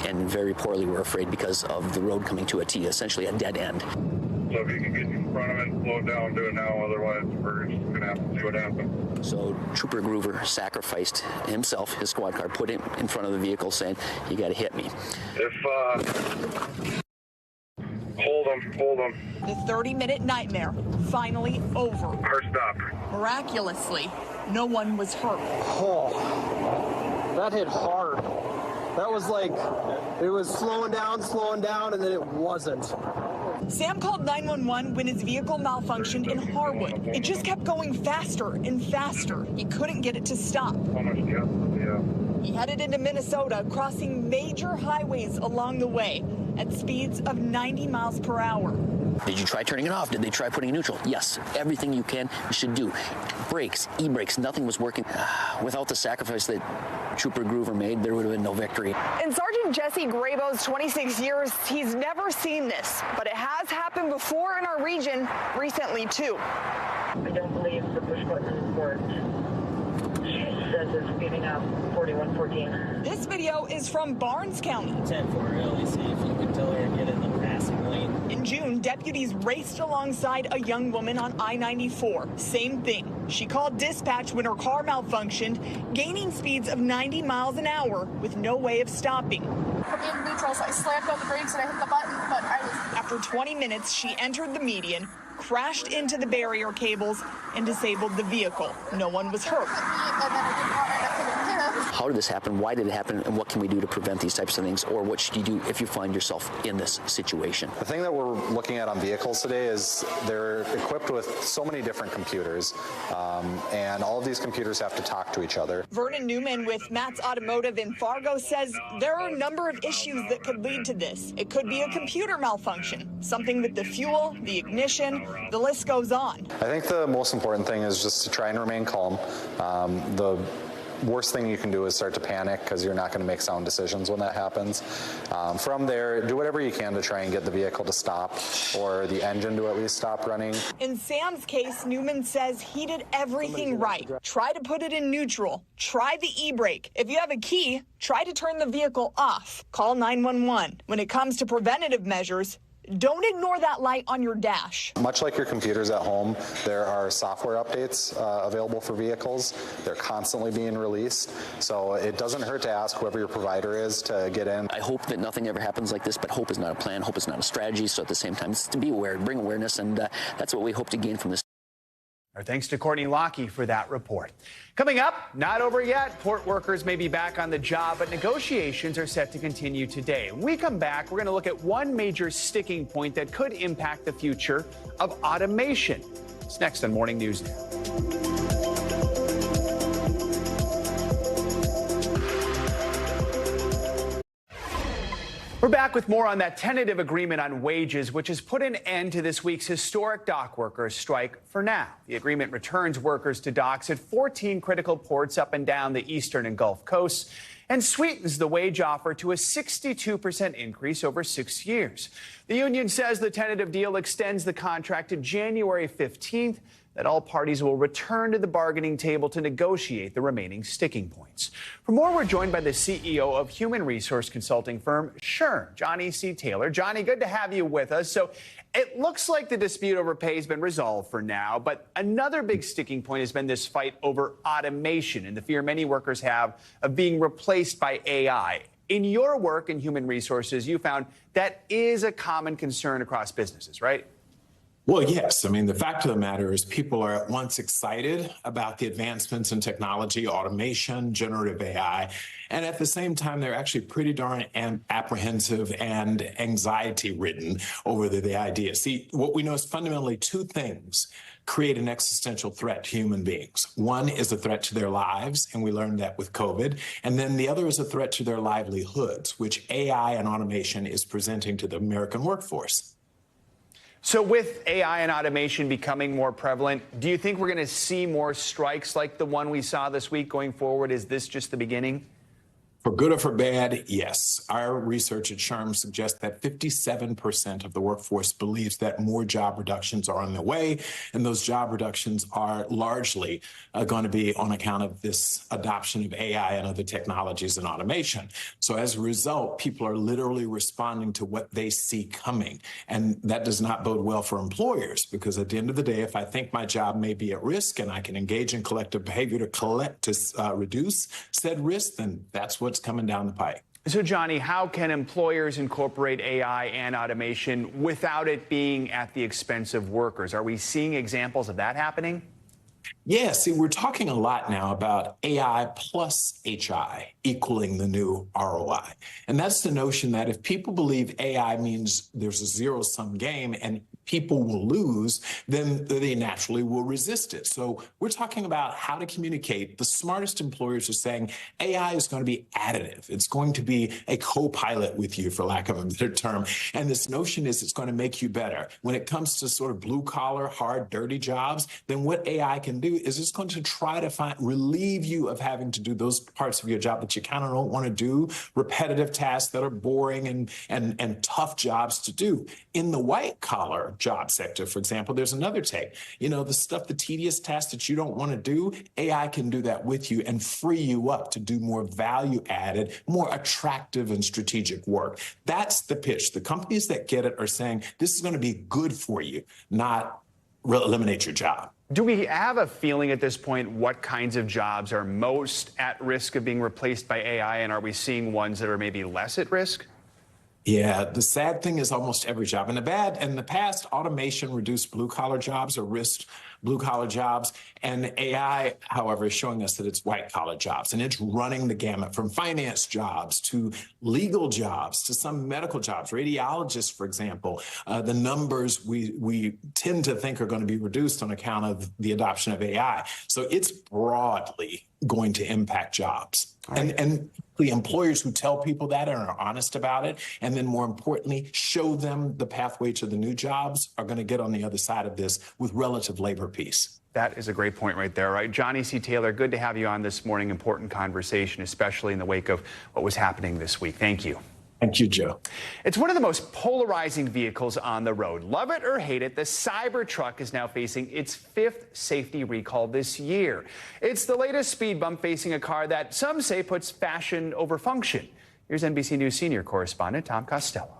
end very poorly, we're afraid, because of the road coming to a T, essentially a dead end. So if you can get in front of it and slow it down, do it now. Otherwise, we're just going to have to see what happens. So Trooper Groover sacrificed himself, his squad car, put him in front of the vehicle saying, you got to hit me. Hold them. The 30-minute nightmare finally over. Car stopped. Miraculously, no one was hurt. Oh, that hit hard. That was like, it was slowing down, and then it wasn't. Sam called 911 when his vehicle malfunctioned in Harwood. It just kept going faster and faster. He couldn't get it to stop. How much gas does he have? He headed into Minnesota, crossing major highways along the way at speeds of 90 miles per hour. Did you try turning it off? Did they try putting it neutral? Yes. Everything you can, you should do. Brakes, e-brakes, nothing was working. Without the sacrifice that Trooper Groover made, there would have been no victory. In Sergeant Jesse Grabo's 26 years, he's never seen this, but it has happened before in our region recently, too. I don't believe the push button worked. She says it's speeding up 4114. This video is from Barnes County. 10-4, see if you can tell her to get in the passing lane. In June, deputies raced alongside a young woman on I-94. Same thing. She called dispatch when her car malfunctioned, gaining speeds of 90 miles an hour with no way of stopping. I'm in neutral, so I slammed on the brakes and I hit the button, but I was... After 20 minutes, she entered the median, crashed into the barrier cables, and disabled the vehicle. No one was hurt. How did this happen? Why did it happen? And what can we do to prevent these types of things? Or what should you do if you find yourself in this situation? The thing that we're looking at on vehicles today is they're equipped with so many different computers, and all of these computers have to talk to each other. Vernon Newman with Matt's Automotive in Fargo says there are a number of issues that could lead to this. It could be a computer malfunction, something with the fuel, the ignition, the list goes on. I think the most important thing is just to try and remain calm. The worst thing you can do is start to panic because you're not going to make sound decisions when that happens. From there, do whatever you can to try and get the vehicle to stop or the engine to at least stop running. In Sam's case, Newman says he did everything right. Try to put it in neutral. Try the e-brake. If you have a key, try to turn the vehicle off. Call 911. When it comes to preventative measures, don't ignore that light on your dash. Much like your computers at home, there are software updates available for vehicles. They're constantly being released, so it doesn't hurt to ask whoever your provider is to get in. I hope that nothing ever happens like this, but hope is not a plan, hope is not a strategy, so at the same time, it's to be aware, bring awareness, and that's what we hope to gain from this. Our thanks to Courtney Lockie for that report. Coming up, not over yet. Port workers may be back on the job, but negotiations are set to continue today. When we come back, we're going to look at one major sticking point that could impact the future of automation. It's next on Morning News Now. We're back with more on that tentative agreement on wages, which has put an end to this week's historic dock workers strike for now. The agreement returns workers to docks at 14 critical ports up and down the eastern and Gulf coasts and sweetens the wage offer to a 62% increase over 6 years. The union says the tentative deal extends the contract to January 15th, that all parties will return to the bargaining table to negotiate the remaining sticking points. For more, we're joined by the CEO of human resource consulting firm SHRM, Johnny C. Taylor. Johnny, good to have you with us. So it looks like the dispute over pay has been resolved for now, but another big sticking point has been this fight over automation and the fear many workers have of being replaced by AI. In your work in human resources, you found that is a common concern across businesses, right? Well, yes. I mean, the fact of the matter is people are at once excited about the advancements in technology, automation, generative AI, and at the same time, they're actually pretty darn apprehensive and anxiety-ridden over the idea. See, what we know is fundamentally two things create an existential threat to human beings. One is a threat to their lives, and we learned that with COVID. And then the other is a threat to their livelihoods, which AI and automation is presenting to the American workforce. So with AI and automation becoming more prevalent, do you think we're going to see more strikes like the one we saw this week going forward? Is this just the beginning? For good or for bad, yes. Our research at SHRM suggests that 57% of the workforce believes that more job reductions are on the way, and those job reductions are largely going to be on account of this adoption of AI and other technologies and automation. So as a result, people are literally responding to what they see coming, and that does not bode well for employers, because at the end of the day, if I think my job may be at risk and I can engage in collective behavior to reduce said risk, then that's what's coming down the pike. So, Johnny, how can employers incorporate AI and automation without it being at the expense of workers? Are we seeing examples of that happening? Yeah, see, we're talking a lot now about AI plus HI equaling the new ROI. And that's the notion that if people believe AI means there's a zero-sum game and people will lose, then they naturally will resist it. So we're talking about how to communicate. The smartest employers are saying AI is going to be additive. It's going to be a co-pilot with you, for lack of a better term. And this notion is it's going to make you better. When it comes to sort of blue-collar, hard, dirty jobs, then what AI can do is it's going to try to relieve you of having to do those parts of your job that you kind of don't want to do, repetitive tasks that are boring and tough jobs to do. In the white-collar job sector, for example, there's another take. You know, the stuff, the tedious tasks that you don't want to do, AI can do that with you and free you up to do more value-added, more attractive and strategic work. That's the pitch. The companies that get it are saying this is going to be good for you, not eliminate your job. Do we have a feeling at this point what kinds of jobs are most at risk of being replaced by AI, and are we seeing ones that are maybe less at risk? Yeah, the sad thing is almost every job. In the past, automation reduced blue-collar jobs or risked blue-collar jobs. And AI, however, is showing us that it's white-collar jobs. And it's running the gamut from finance jobs to legal jobs to some medical jobs. Radiologists, for example, the numbers we tend to think are going to be reduced on account of the adoption of AI. So it's broadly going to impact jobs. Right. And the employers who tell people that and are honest about it, and then more importantly, show them the pathway to the new jobs, are going to get on the other side of this with relative labor peace. That is a great point right there, right? Johnny C. Taylor, good to have you on this morning. Important conversation, especially in the wake of what was happening this week. Thank you. Thank you, Joe. It's one of the most polarizing vehicles on the road. Love it or hate it, the Cybertruck is now facing its 5th safety recall this year. It's the latest speed bump facing a car that some say puts fashion over function. Here's NBC News senior correspondent Tom Costello.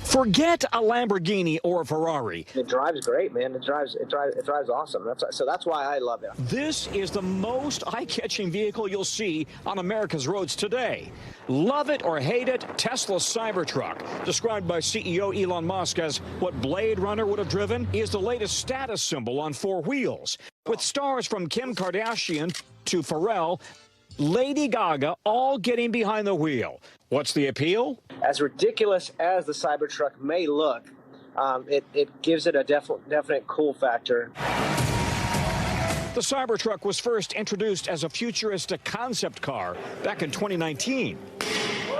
Forget a Lamborghini or a Ferrari. It drives great, man. It drives awesome. That's why I love it. This is the most eye-catching vehicle you'll see on America's roads today. Love it or hate it, Tesla's Cybertruck, described by CEO Elon Musk as what Blade Runner would have driven, is the latest status symbol on 4 wheels. With stars from Kim Kardashian to Pharrell, Lady Gaga, all getting behind the wheel. What's the appeal? As ridiculous as the Cybertruck may look, it gives it a definite cool factor. The Cybertruck was first introduced as a futuristic concept car back in 2019.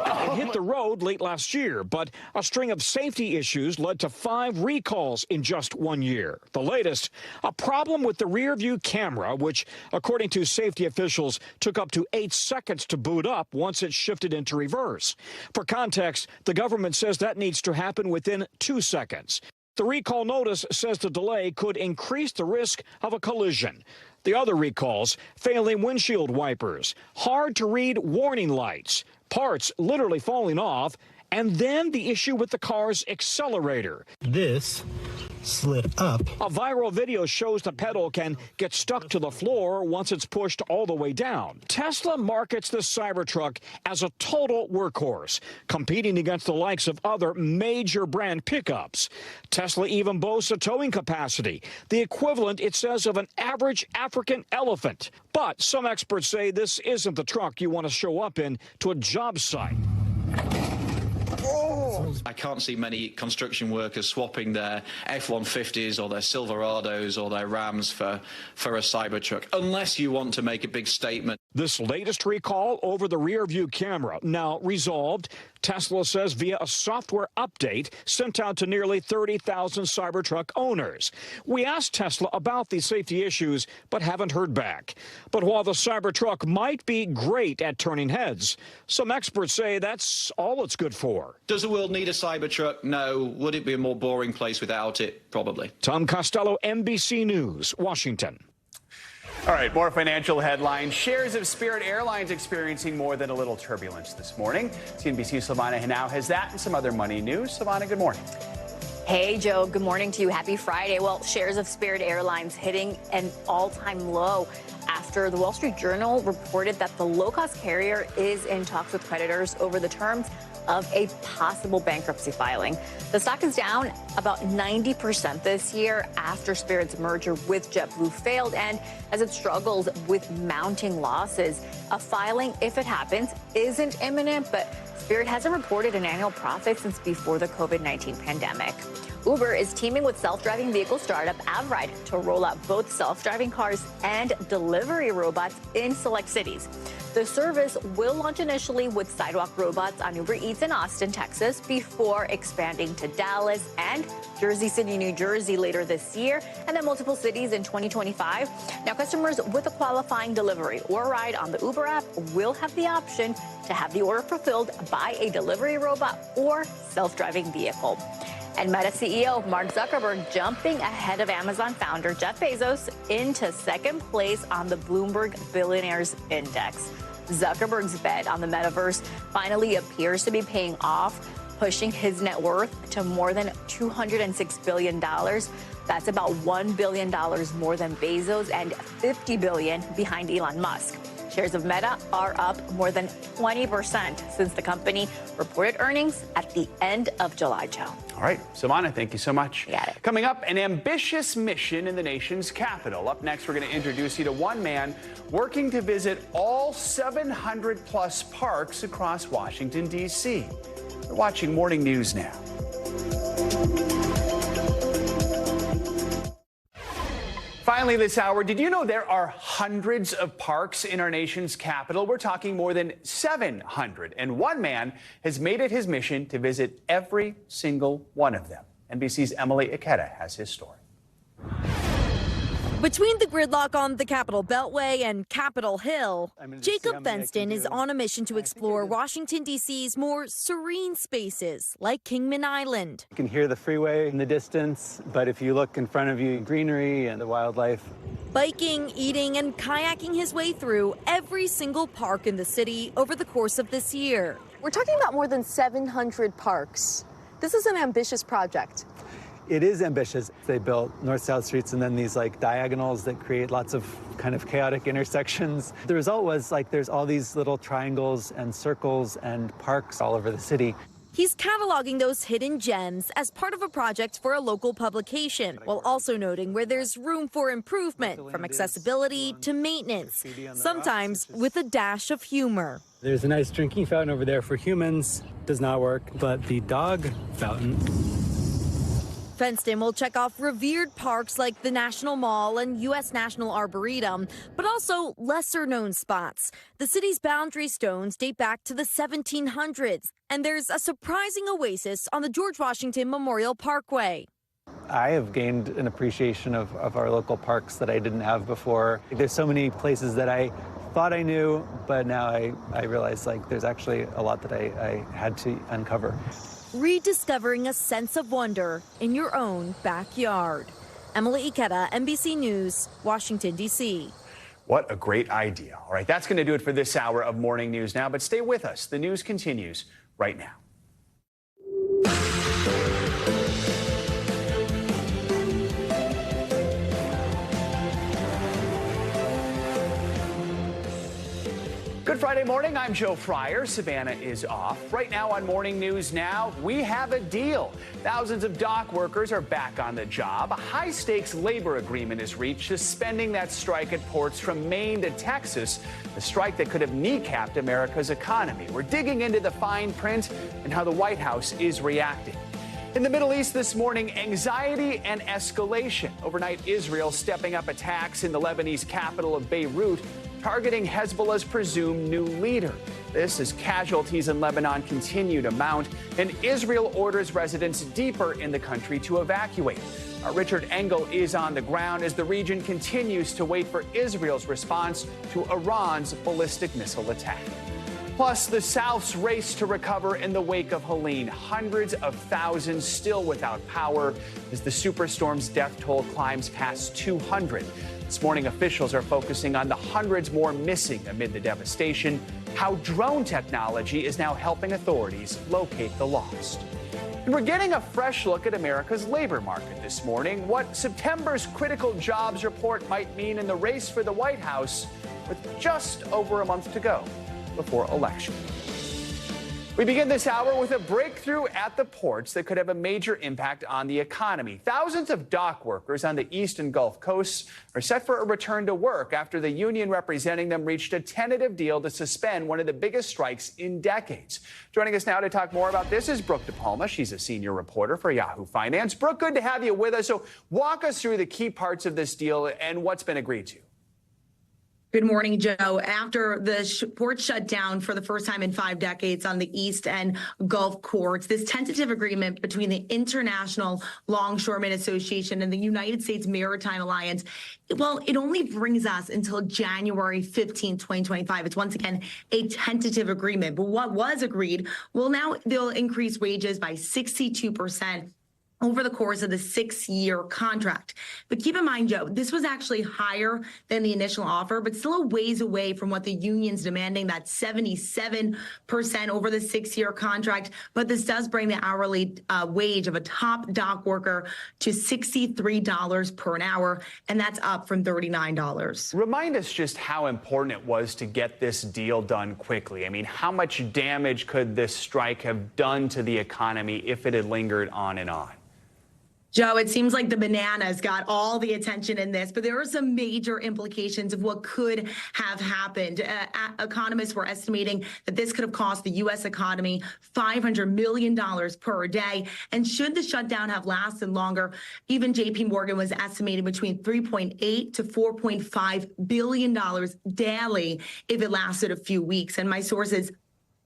It hit the road late last year, but a string of safety issues led to 5 recalls in just 1 year. The latest, a problem with the rear view camera, which, according to safety officials, took up to 8 seconds to boot up once it shifted into reverse. For context, the government says that needs to happen within 2 seconds. The recall notice says the delay could increase the risk of a collision. The other recalls, failing windshield wipers, hard-to-read warning lights, parts literally falling off, and then the issue with the car's accelerator. This slid up. A viral video shows the pedal can get stuck to the floor once it's pushed all the way down. Tesla markets the Cybertruck as a total workhorse, competing against the likes of other major brand pickups. Tesla even boasts a towing capacity, the equivalent, it says, of an average African elephant. But some experts say this isn't the truck you want to show up in to a job site. I can't see many construction workers swapping their F-150s or their Silverados or their Rams for a Cybertruck, unless you want to make a big statement. This latest recall over the rear-view camera now resolved, Tesla says, via a software update sent out to nearly 30,000 Cybertruck owners. We asked Tesla about these safety issues, but haven't heard back. But while the Cybertruck might be great at turning heads, some experts say that's all it's good for. Does the world need a Cybertruck? No. Would it be a more boring place without it? Probably. Tom Costello, NBC News, Washington. All right, more financial headlines. Shares of Spirit Airlines experiencing more than a little turbulence this morning. CNBC's Silvana now has that and some other money news. Silvana, good morning. Hey, Joe. Good morning to you. Happy Friday. Well, shares of Spirit Airlines hitting an all-time low after the Wall Street Journal reported that the low-cost carrier is in talks with creditors over the terms of a possible bankruptcy filing. The stock is down about 90% this year after Spirit's merger with JetBlue failed and as it struggles with mounting losses. A filing, if it happens, isn't imminent, but Spirit hasn't reported an annual profit since before the COVID-19 pandemic. Uber is teaming with self-driving vehicle startup Avride to roll out both self-driving cars and delivery robots in select cities. The service will launch initially with sidewalk robots on Uber Eats in Austin, Texas, before expanding to Dallas and Jersey City, New Jersey later this year, and then multiple cities in 2025. Now, customers with a qualifying delivery or ride on the Uber app will have the option to have the order fulfilled by a delivery robot or self-driving vehicle. And Meta CEO Mark Zuckerberg jumping ahead of Amazon founder Jeff Bezos into second place on the Bloomberg Billionaires Index. Zuckerberg's bet on the metaverse finally appears to be paying off, pushing his net worth to more than $206 billion. That's about $1 billion more than Bezos and $50 billion behind Elon Musk. Shares of Meta are up more than 20% since the company reported earnings at the end of July, Joe. All right, Silvana, thank you so much. You got it. Coming up, an ambitious mission in the nation's capital. Up next, we're going to introduce you to one man working to visit all 700-plus parks across Washington, D.C. We're watching Morning News now. Finally this hour, did you know there are hundreds of parks in our nation's capital? We're talking more than 700. And one man has made it his mission to visit every single one of them. NBC's Emily Ikeda has his story. Between the gridlock on the Capitol Beltway and Capitol Hill, Jacob Fenston is on a mission to explore Washington, D.C.'s more serene spaces like Kingman Island. You can hear the freeway in the distance, but if you look in front of you, greenery and the wildlife. Biking, eating, and kayaking his way through every single park in the city over the course of this year. We're talking about more than 700 parks. This is an ambitious project. It is ambitious. They built north-south streets and then these like diagonals that create lots of kind of chaotic intersections. The result was like there's all these little triangles and circles and parks all over the city. He's cataloging those hidden gems as part of a project for a local publication, while also noting where there's room for improvement, from accessibility to maintenance, sometimes with a dash of humor. There's a nice drinking fountain over there for humans. Does not work, but the dog fountain. Fenston will check off revered parks like the National Mall and U.S. National Arboretum, but also lesser-known spots. The city's boundary stones date back to the 1700s, and there's a surprising oasis on the George Washington Memorial Parkway. I have gained an appreciation of our local parks that I didn't have before. There's so many places that I thought I knew, but now I realize like there's actually a lot that I had to uncover. Rediscovering a sense of wonder in your own backyard. Emily Ikeda, NBC News, Washington, D.C. What a great idea. All right, that's going to do it for this hour of Morning News Now, but stay with us. The news continues right now. Good Friday morning. I'm Joe Fryer. Savannah is off. Right now on Morning News Now, we have a deal. Thousands of dock workers are back on the job. A high-stakes labor agreement is reached, suspending that strike at ports from Maine to Texas, a strike that could have kneecapped America's economy. We're digging into the fine print and how the White House is reacting. In the Middle East this morning, anxiety and escalation. Overnight, Israel stepping up attacks in the Lebanese capital of Beirut, targeting Hezbollah's presumed new leader. This as casualties in Lebanon continue to mount, and Israel orders residents deeper in the country to evacuate. Our Richard Engel is on the ground as the region continues to wait for Israel's response to Iran's ballistic missile attack. Plus, the South's race to recover in the wake of Helen. Hundreds of thousands still without power as the superstorm's death toll climbs past 200. This morning, officials are focusing on the hundreds more missing amid the devastation, how drone technology is now helping authorities locate the lost. And we're getting a fresh look at America's labor market this morning, what September's critical jobs report might mean in the race for the White House with just over a month to go before election. We begin this hour with a breakthrough at the ports that could have a major impact on the economy. Thousands of dock workers on the East and Gulf coasts are set for a return to work after the union representing them reached a tentative deal to suspend one of the biggest strikes in decades. Joining us now to talk more about this is Brooke DePalma. She's a senior reporter for Yahoo Finance. Brooke, good to have you with us. So walk us through the key parts of this deal and what's been agreed to. Good morning, Joe. After the port shut down for the first time in 5 decades on the East and Gulf courts, this tentative agreement between the International Longshoremen Association and the United States Maritime Alliance, well, it only brings us until January 15, 2025. It's once again a tentative agreement. But what was agreed, well, now they'll increase wages by 62% over the course of the 6-year contract. But keep in mind, Joe, this was actually higher than the initial offer, but still a ways away from what the union's demanding, that 77% over the 6-year contract. But this does bring the hourly wage of a top dock worker to $63 per hour, and that's up from $39. Remind us just how important it was to get this deal done quickly. I mean, how much damage could this strike have done to the economy if it had lingered on and on? Joe, it seems like the bananas got all the attention in this, but there are some major implications of what could have happened. Economists were estimating that this could have cost the U.S. economy $500 million per day. And should the shutdown have lasted longer, even J.P. Morgan was estimating between $3.8 to $4.5 billion daily if it lasted a few weeks. And my sources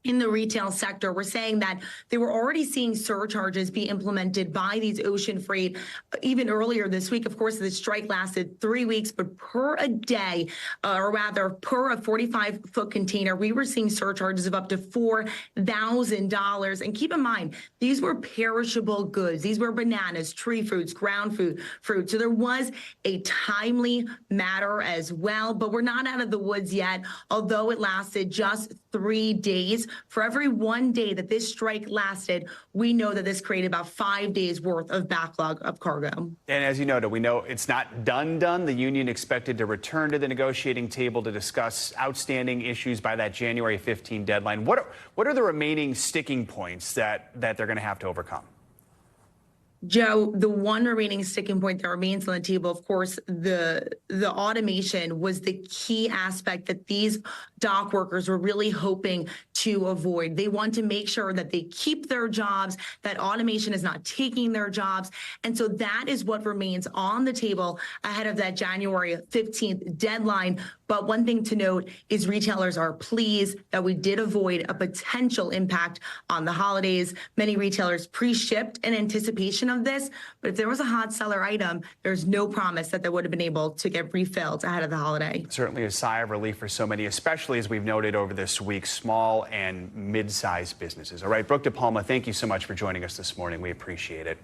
in the retail sector were saying that they were already seeing surcharges be implemented by these ocean freight even earlier this week. Of course, the strike lasted 3 weeks, but per a day, or rather per a 45-foot container, we were seeing surcharges of up to $4,000. And keep in mind, these were perishable goods. These were bananas, tree fruits, ground fruit. So there was a timely matter as well, but we're not out of the woods yet, although it lasted just 3 days. For every 1 day that this strike lasted, we know that this created about 5 days worth of backlog of cargo. And as you noted, we know it's not done. The union expected to return to the negotiating table to discuss outstanding issues by that January 15 deadline. What are the remaining sticking points that they're going to have to overcome? Joe, the one remaining sticking point that remains on the table, of course, the automation was the key aspect that these dock workers were really hoping to avoid. They want to make sure that they keep their jobs, that automation is not taking their jobs. And so that is what remains on the table ahead of that January 15th deadline. But one thing to note is retailers are pleased that we did avoid a potential impact on the holidays. Many retailers pre-shipped in anticipation of this, but if there was a hot seller item, there's no promise that they would have been able to get refilled ahead of the holiday. Certainly a sigh of relief for so many, especially as we've noted over this week, small and mid-sized businesses. All right, Brooke DePalma, thank you so much for joining us this morning. We appreciate it.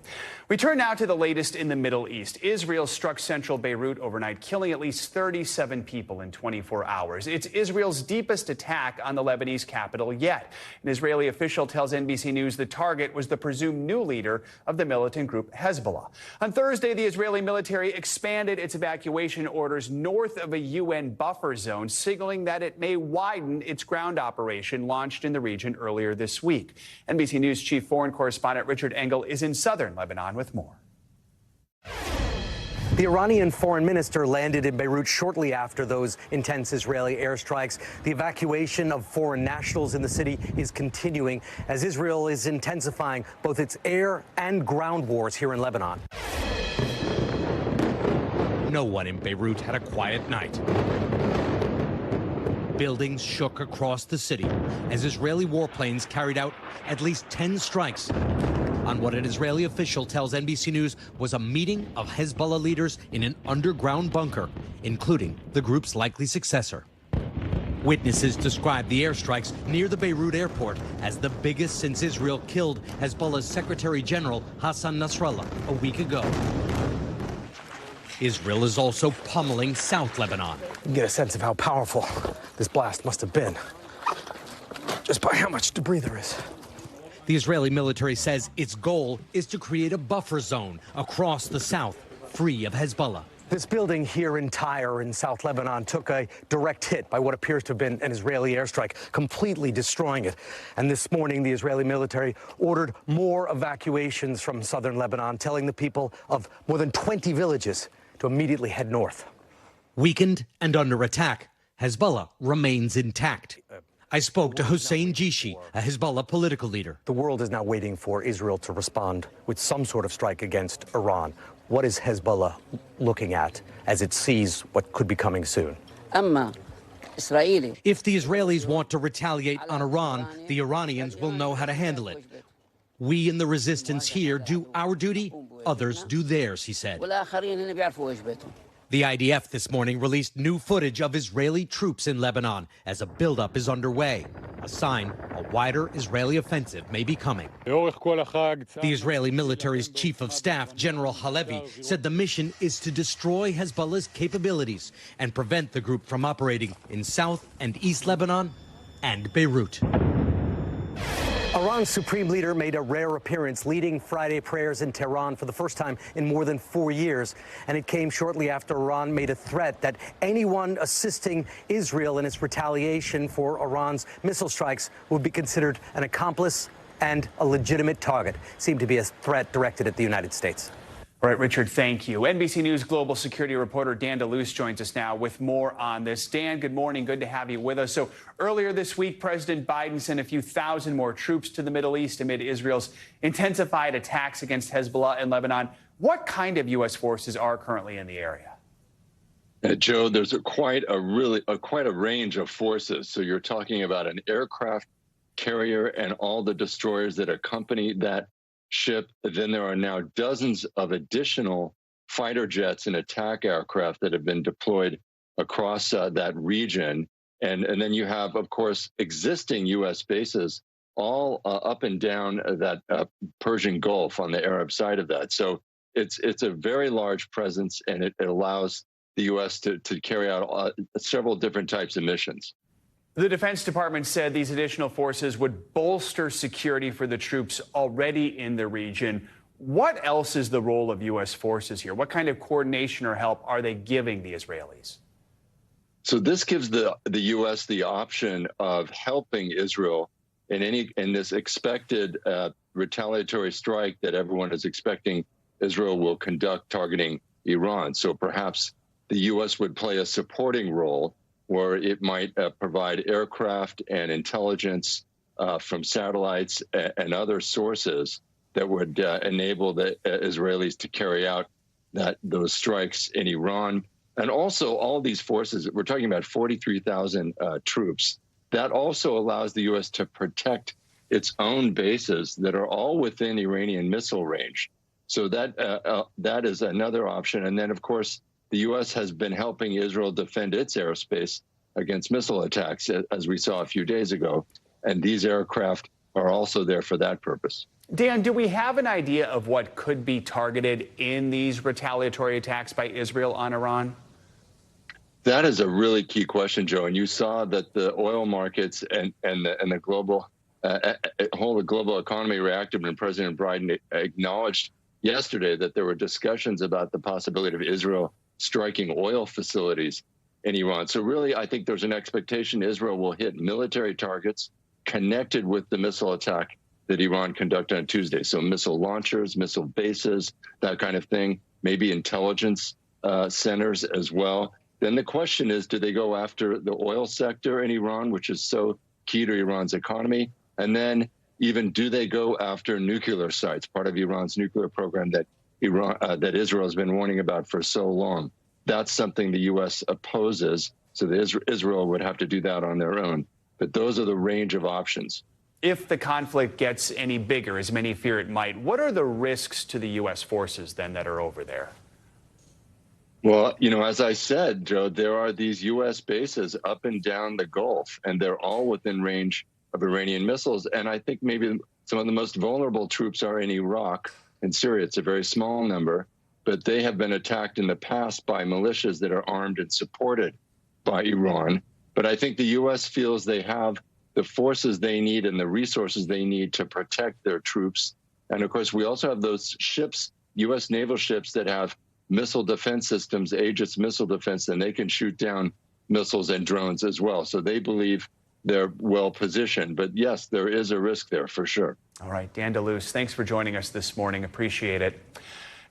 We turn now to the latest in the Middle East. Israel struck central Beirut overnight, killing at least 37 people in 24 hours. It's Israel's deepest attack on the Lebanese capital yet. An Israeli official tells NBC News the target was the presumed new leader of the militant group Hezbollah. On Thursday, the Israeli military expanded its evacuation orders north of a UN buffer zone, signaling that it may widen its ground operation launched in the region earlier this week. NBC News chief foreign correspondent Richard Engel is in southern Lebanon with more. The Iranian foreign minister landed in Beirut shortly after those intense Israeli airstrikes. The evacuation of foreign nationals in the city is continuing as Israel is intensifying both its air and ground wars here in Lebanon. No one in Beirut had a quiet night. Buildings shook across the city as Israeli warplanes carried out at least 10 strikes on what an Israeli official tells NBC News was a meeting of Hezbollah leaders in an underground bunker, including the group's likely successor. Witnesses described the airstrikes near the Beirut airport as the biggest since Israel killed Hezbollah's Secretary General Hassan Nasrallah a week ago. Israel is also pummeling South Lebanon. You get a sense of how powerful this blast must have been, just by how much debris there is. The Israeli military says its goal is to create a buffer zone across the south, free of Hezbollah. This building here in Tyre in South Lebanon took a direct hit by what appears to have been an Israeli airstrike, completely destroying it. And this morning, the Israeli military ordered more evacuations from southern Lebanon, telling the people of more than 20 villages to immediately head north. Weakened and under attack, Hezbollah remains intact. I spoke to Hussein Jishi, a Hezbollah political leader. The world is now waiting for Israel to respond with some sort of strike against Iran. What is Hezbollah looking at as it sees what could be coming soon? If the Israelis want to retaliate on Iran, the Iranians will know how to handle it. We in the resistance here do our duty, others do theirs, he said. The IDF this morning released new footage of Israeli troops in Lebanon as a buildup is underway, a sign a wider Israeli offensive may be coming. The Israeli military's chief of staff, General Halevi, said the mission is to destroy Hezbollah's capabilities and prevent the group from operating in South and East Lebanon and Beirut. Iran's supreme leader made a rare appearance leading Friday prayers in Tehran for the first time in more than 4 years. And it came shortly after Iran made a threat that anyone assisting Israel in its retaliation for Iran's missile strikes would be considered an accomplice and a legitimate target. Seemed to be a threat directed at the United States. All right, Richard, thank you. NBC News global security reporter Dan DeLuce joins us now with more on this. Dan, good morning. Good to have you with us. So earlier this week, President Biden sent a few thousand more troops to the Middle East amid Israel's intensified attacks against Hezbollah in Lebanon. What kind of U.S. forces are currently in the area? Joe, there's quite a range of forces. So you're talking about an aircraft carrier and all the destroyers that accompany that ship. Then there are now dozens of additional fighter jets and attack aircraft that have been deployed across that region. And then you have, of course, existing U.S. bases all up and down that Persian Gulf on the Arab side of that. So it's a very large presence, and it allows the U.S. to carry out several different types of missions. The Defense Department said these additional forces would bolster security for the troops already in the region. What else is the role of U.S. forces here? What kind of coordination or help are they giving the Israelis? So this gives the U.S. the option of helping Israel in this expected retaliatory strike that everyone is expecting Israel will conduct targeting Iran. So perhaps the U.S. would play a supporting role, where it might provide aircraft and intelligence from satellites and other sources that would enable the Israelis to carry out those strikes in Iran. And also all these forces, we're talking about 43,000 troops, that also allows the U.S. to protect its own bases that are all within Iranian missile range. So that is another option. And then, of course, the U.S. has been helping Israel defend its airspace against missile attacks, as we saw a few days ago. And these aircraft are also there for that purpose. Dan, do we have an idea of what could be targeted in these retaliatory attacks by Israel on Iran? That is a really key question, Joe. And you saw that the oil markets and the global whole global economy reacted when President Biden acknowledged yesterday that there were discussions about the possibility of Israel striking oil facilities in Iran. So really, I think there's an expectation Israel will hit military targets connected with the missile attack that Iran conducted on Tuesday. So missile launchers, missile bases, that kind of thing, maybe intelligence centers as well. Then the question is, do they go after the oil sector in Iran, which is so key to Iran's economy? And then even do they go after nuclear sites, part of Iran's nuclear program that Israel has been warning about for so long? That's something the U.S. opposes, so Israel would have to do that on their own. But those are the range of options. If the conflict gets any bigger, as many fear it might, what are the risks to the U.S. forces then that are over there? Well, as I said, Joe, there are these U.S. bases up and down the Gulf, and they're all within range of Iranian missiles. And I think maybe some of the most vulnerable troops are in Iraq and Syria. It's a very small number, but they have been attacked in the past by militias that are armed and supported by Iran. But I think the U.S. feels they have the forces they need and the resources they need to protect their troops. And of course, we also have those ships, U.S. naval ships that have missile defense systems, Aegis missile defense, and they can shoot down missiles and drones as well. So they believe they're well positioned. But yes, there is a risk there for sure. All right, Dan DeLuce, thanks for joining us this morning. Appreciate it.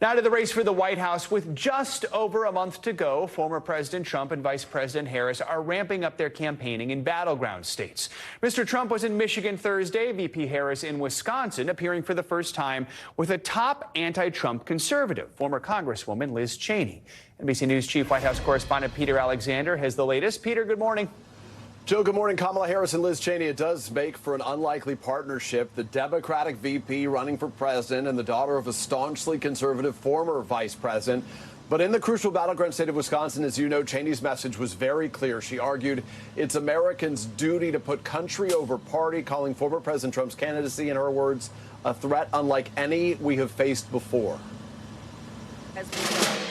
Now to the race for the White House. With just over a month to go, former President Trump and Vice President Harris are ramping up their campaigning in battleground states. Mr. Trump was in Michigan Thursday, VP Harris in Wisconsin, appearing for the first time with a top anti-Trump conservative, former Congresswoman Liz Cheney. NBC News Chief White House Correspondent Peter Alexander has the latest. Peter, good morning. Joe, good morning. Kamala Harris and Liz Cheney. It does make for an unlikely partnership. The Democratic VP running for president and the daughter of a staunchly conservative former vice president. But in the crucial battleground state of Wisconsin, as you know, Cheney's message was very clear. She argued it's Americans' duty to put country over party, calling former President Trump's candidacy, in her words, a threat unlike any we have faced before.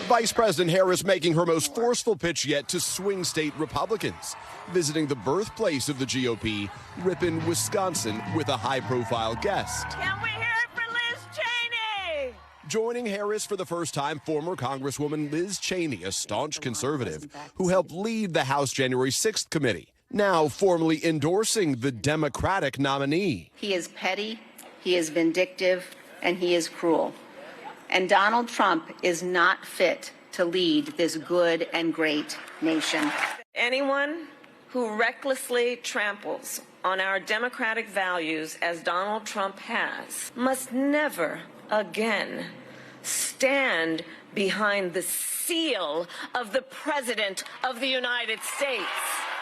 Vice President Harris making her most forceful pitch yet to swing state Republicans, visiting the birthplace of the GOP, Ripon, Wisconsin, with a high-profile guest. Can we hear it for Liz Cheney? Joining Harris for the first time, former Congresswoman Liz Cheney, a staunch conservative who helped lead the House January 6th committee, now formally endorsing the Democratic nominee. He is petty, he is vindictive, and he is cruel. And Donald Trump is not fit to lead this good and great nation. Anyone who recklessly tramples on our democratic values, as Donald Trump has, must never again stand behind the seal of the President of the United States.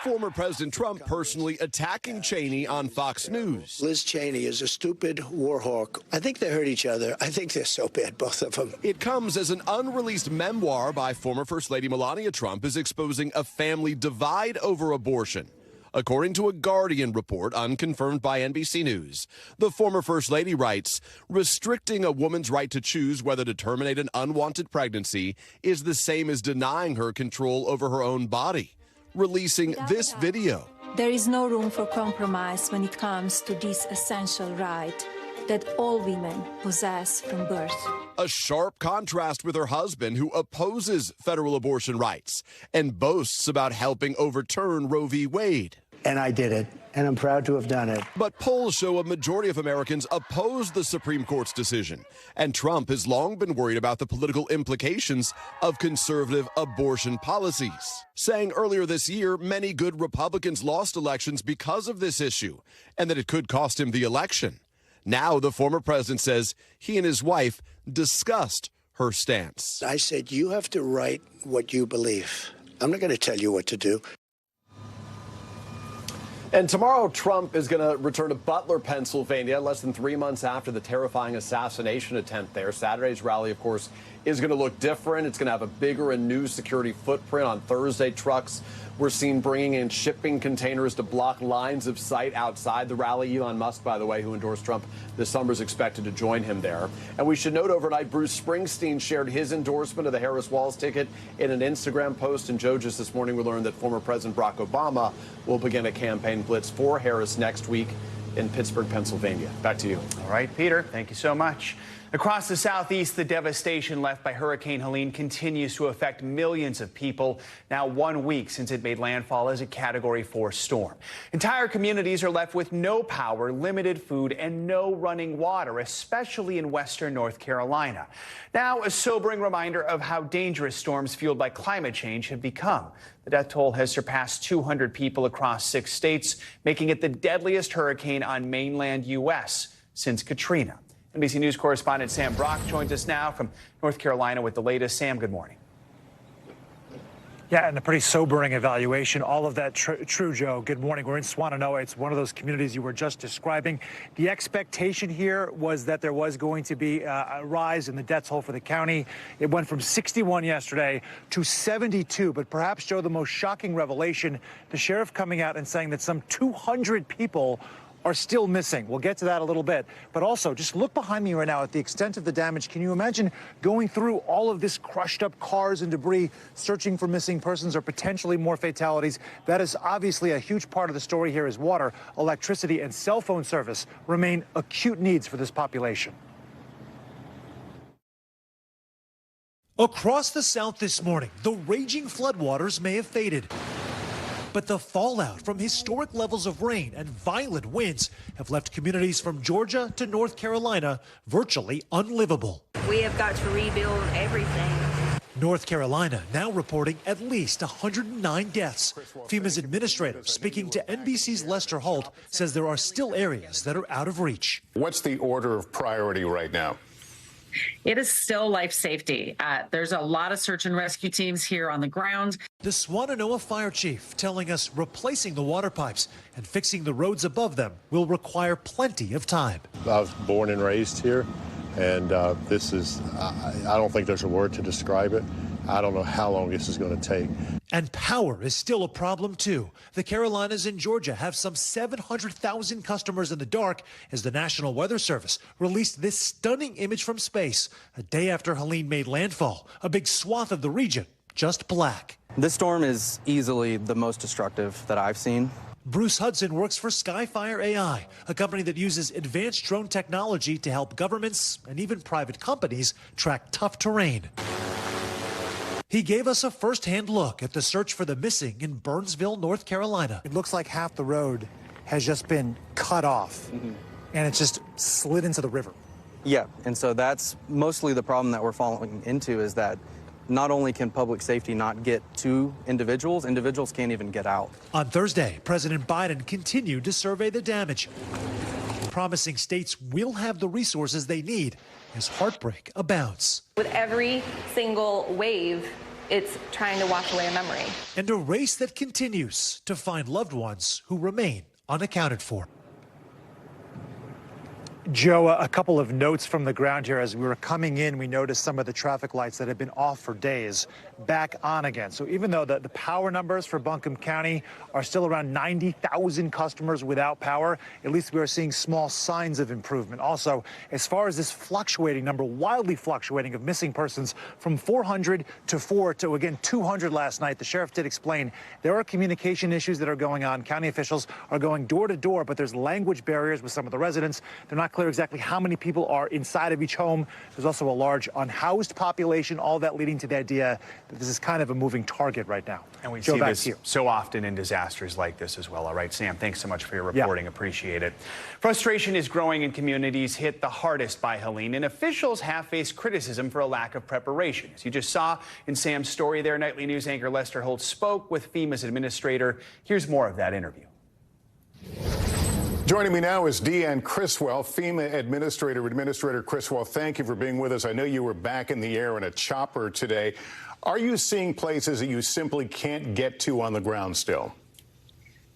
Former President Trump personally attacking Cheney on Fox News. Liz Cheney is a stupid war hawk. I think they hurt each other. I think they're so bad, both of them. It comes as an unreleased memoir by former First Lady Melania Trump is exposing a family divide over abortion. According to a Guardian report unconfirmed by NBC News, the former First Lady writes, restricting a woman's right to choose whether to terminate an unwanted pregnancy is the same as denying her control over her own body. Releasing this video. There is no room for compromise when it comes to this essential right that all women possess from birth. A sharp contrast with her husband, who opposes federal abortion rights and boasts about helping overturn Roe v. Wade. And I did it, and I'm proud to have done it. But polls show a majority of Americans oppose the Supreme Court's decision, and Trump has long been worried about the political implications of conservative abortion policies, saying earlier this year many good Republicans lost elections because of this issue, and that it could cost him the election. Now the former president says he and his wife discussed her stance. I said, you have to write what you believe. I'm not going to tell you what to do. And tomorrow, Trump is going to return to Butler, Pennsylvania, less than 3 months after the terrifying assassination attempt there. Saturday's rally, of course, is going to look different. It's going to have a bigger and new security footprint. On Thursday, trucks were seen bringing in shipping containers to block lines of sight outside the rally. Elon Musk, by the way, who endorsed Trump this summer, is expected to join him there. And we should note overnight, Bruce Springsteen shared his endorsement of the Harris Walls ticket in an Instagram post. And Joe, just this morning, we learned that former President Barack Obama will begin a campaign blitz for Harris next week in Pittsburgh, Pennsylvania. Back to you. All right, Peter, thank you so much. Across the southeast, the devastation left by Hurricane Helen continues to affect millions of people, now 1 week since it made landfall as a Category 4 storm. Entire communities are left with no power, limited food, and no running water, especially in western North Carolina. Now, a sobering reminder of how dangerous storms fueled by climate change have become. The death toll has surpassed 200 people across 6 states, making it the deadliest hurricane on mainland U.S. since Katrina. NBC News correspondent Sam Brock joins us now from North Carolina with the latest. Sam, good morning. Yeah, and a pretty sobering evaluation. All of that true, Joe. Good morning. We're in Swannanoa. It's one of those communities you were just describing. The expectation here was that there was going to be a rise in the death toll for the county. It went from 61 yesterday to 72. But perhaps, Joe, the most shocking revelation, the sheriff coming out and saying that some 200 people are still missing. We'll get to that a little bit. But also, just look behind me right now at the extent of the damage. Can you imagine going through all of this crushed up cars and debris, searching for missing persons or potentially more fatalities? That is obviously a huge part of the story here. Is water, electricity, and cell phone service remain acute needs for this population. Across the South this morning, the raging floodwaters may have faded, but the fallout from historic levels of rain and violent winds have left communities from Georgia to North Carolina virtually unlivable. We have got to rebuild everything. North Carolina now reporting at least 109 deaths. FEMA's administrator, speaking to NBC's Lester Holt, says there are still areas that are out of reach. What's the order of priority right now? It is still life safety. There's a lot of search and rescue teams here on the ground. The Swannanoa fire chief telling us replacing the water pipes and fixing the roads above them will require plenty of time. I was born and raised here, and this is, I don't think there's a word to describe it. I don't know how long this is going to take. And power is still a problem, too. The Carolinas and Georgia have some 700,000 customers in the dark as the National Weather Service released this stunning image from space a day after Helene made landfall. A big swath of the region just black. This storm is easily the most destructive that I've seen. Bruce Hudson works for Skyfire AI, a company that uses advanced drone technology to help governments and even private companies track tough terrain. He gave us a first-hand look at the search for the missing in Burnsville, North Carolina. It looks like half the road has just been cut off, and it's just slid into the river. Yeah, and so that's mostly the problem that we're falling into, is that not only can public safety not get to individuals, individuals can't even get out. On Thursday, President Biden continued to survey the damage, promising states will have the resources they need as heartbreak abounds. With every single wave, it's trying to wash away a memory. And a race that continues to find loved ones who remain unaccounted for. Joe, a couple of notes from the ground here. As we were coming in, we noticed some of the traffic lights that had been off for days back on again. So even though the power numbers for Buncombe County are still around 90,000 customers without power, at least we are seeing small signs of improvement. Also, as far as this fluctuating number, wildly fluctuating, of missing persons from 400 to 4 to, again, 200 last night, the sheriff did explain there are communication issues that are going on. County officials are going door to door, but there's language barriers with some of the residents. They're not clear exactly how many people are inside of each home. There's also a large unhoused population, all that leading to the idea that this is kind of a moving target right now. And we see this so often in disasters like this as well. All right, Sam, thanks so much for your reporting. Appreciate it. Frustration is growing in communities hit the hardest by Helene, and officials have faced criticism for a lack of preparation. As you just saw in Sam's story there, Nightly News anchor Lester Holt spoke with FEMA's administrator. Here's more of that interview. Joining me now is Deanne Criswell, FEMA Administrator. Administrator Criswell, thank you for being with us. I know you were back in the air in a chopper today. Are you seeing places that you simply can't get to on the ground still?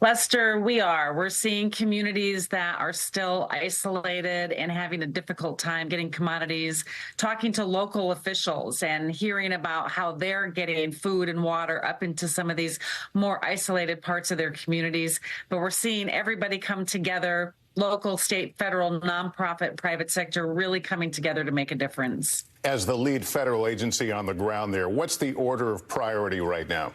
Lester, we're seeing communities that are still isolated and having a difficult time getting commodities, talking to local officials and hearing about how they're getting food and water up into some of these more isolated parts of their communities. But we're seeing everybody come together, local, state, federal, nonprofit, private sector, really coming together to make a difference. As the lead federal agency on the ground there, what's the order of priority right now?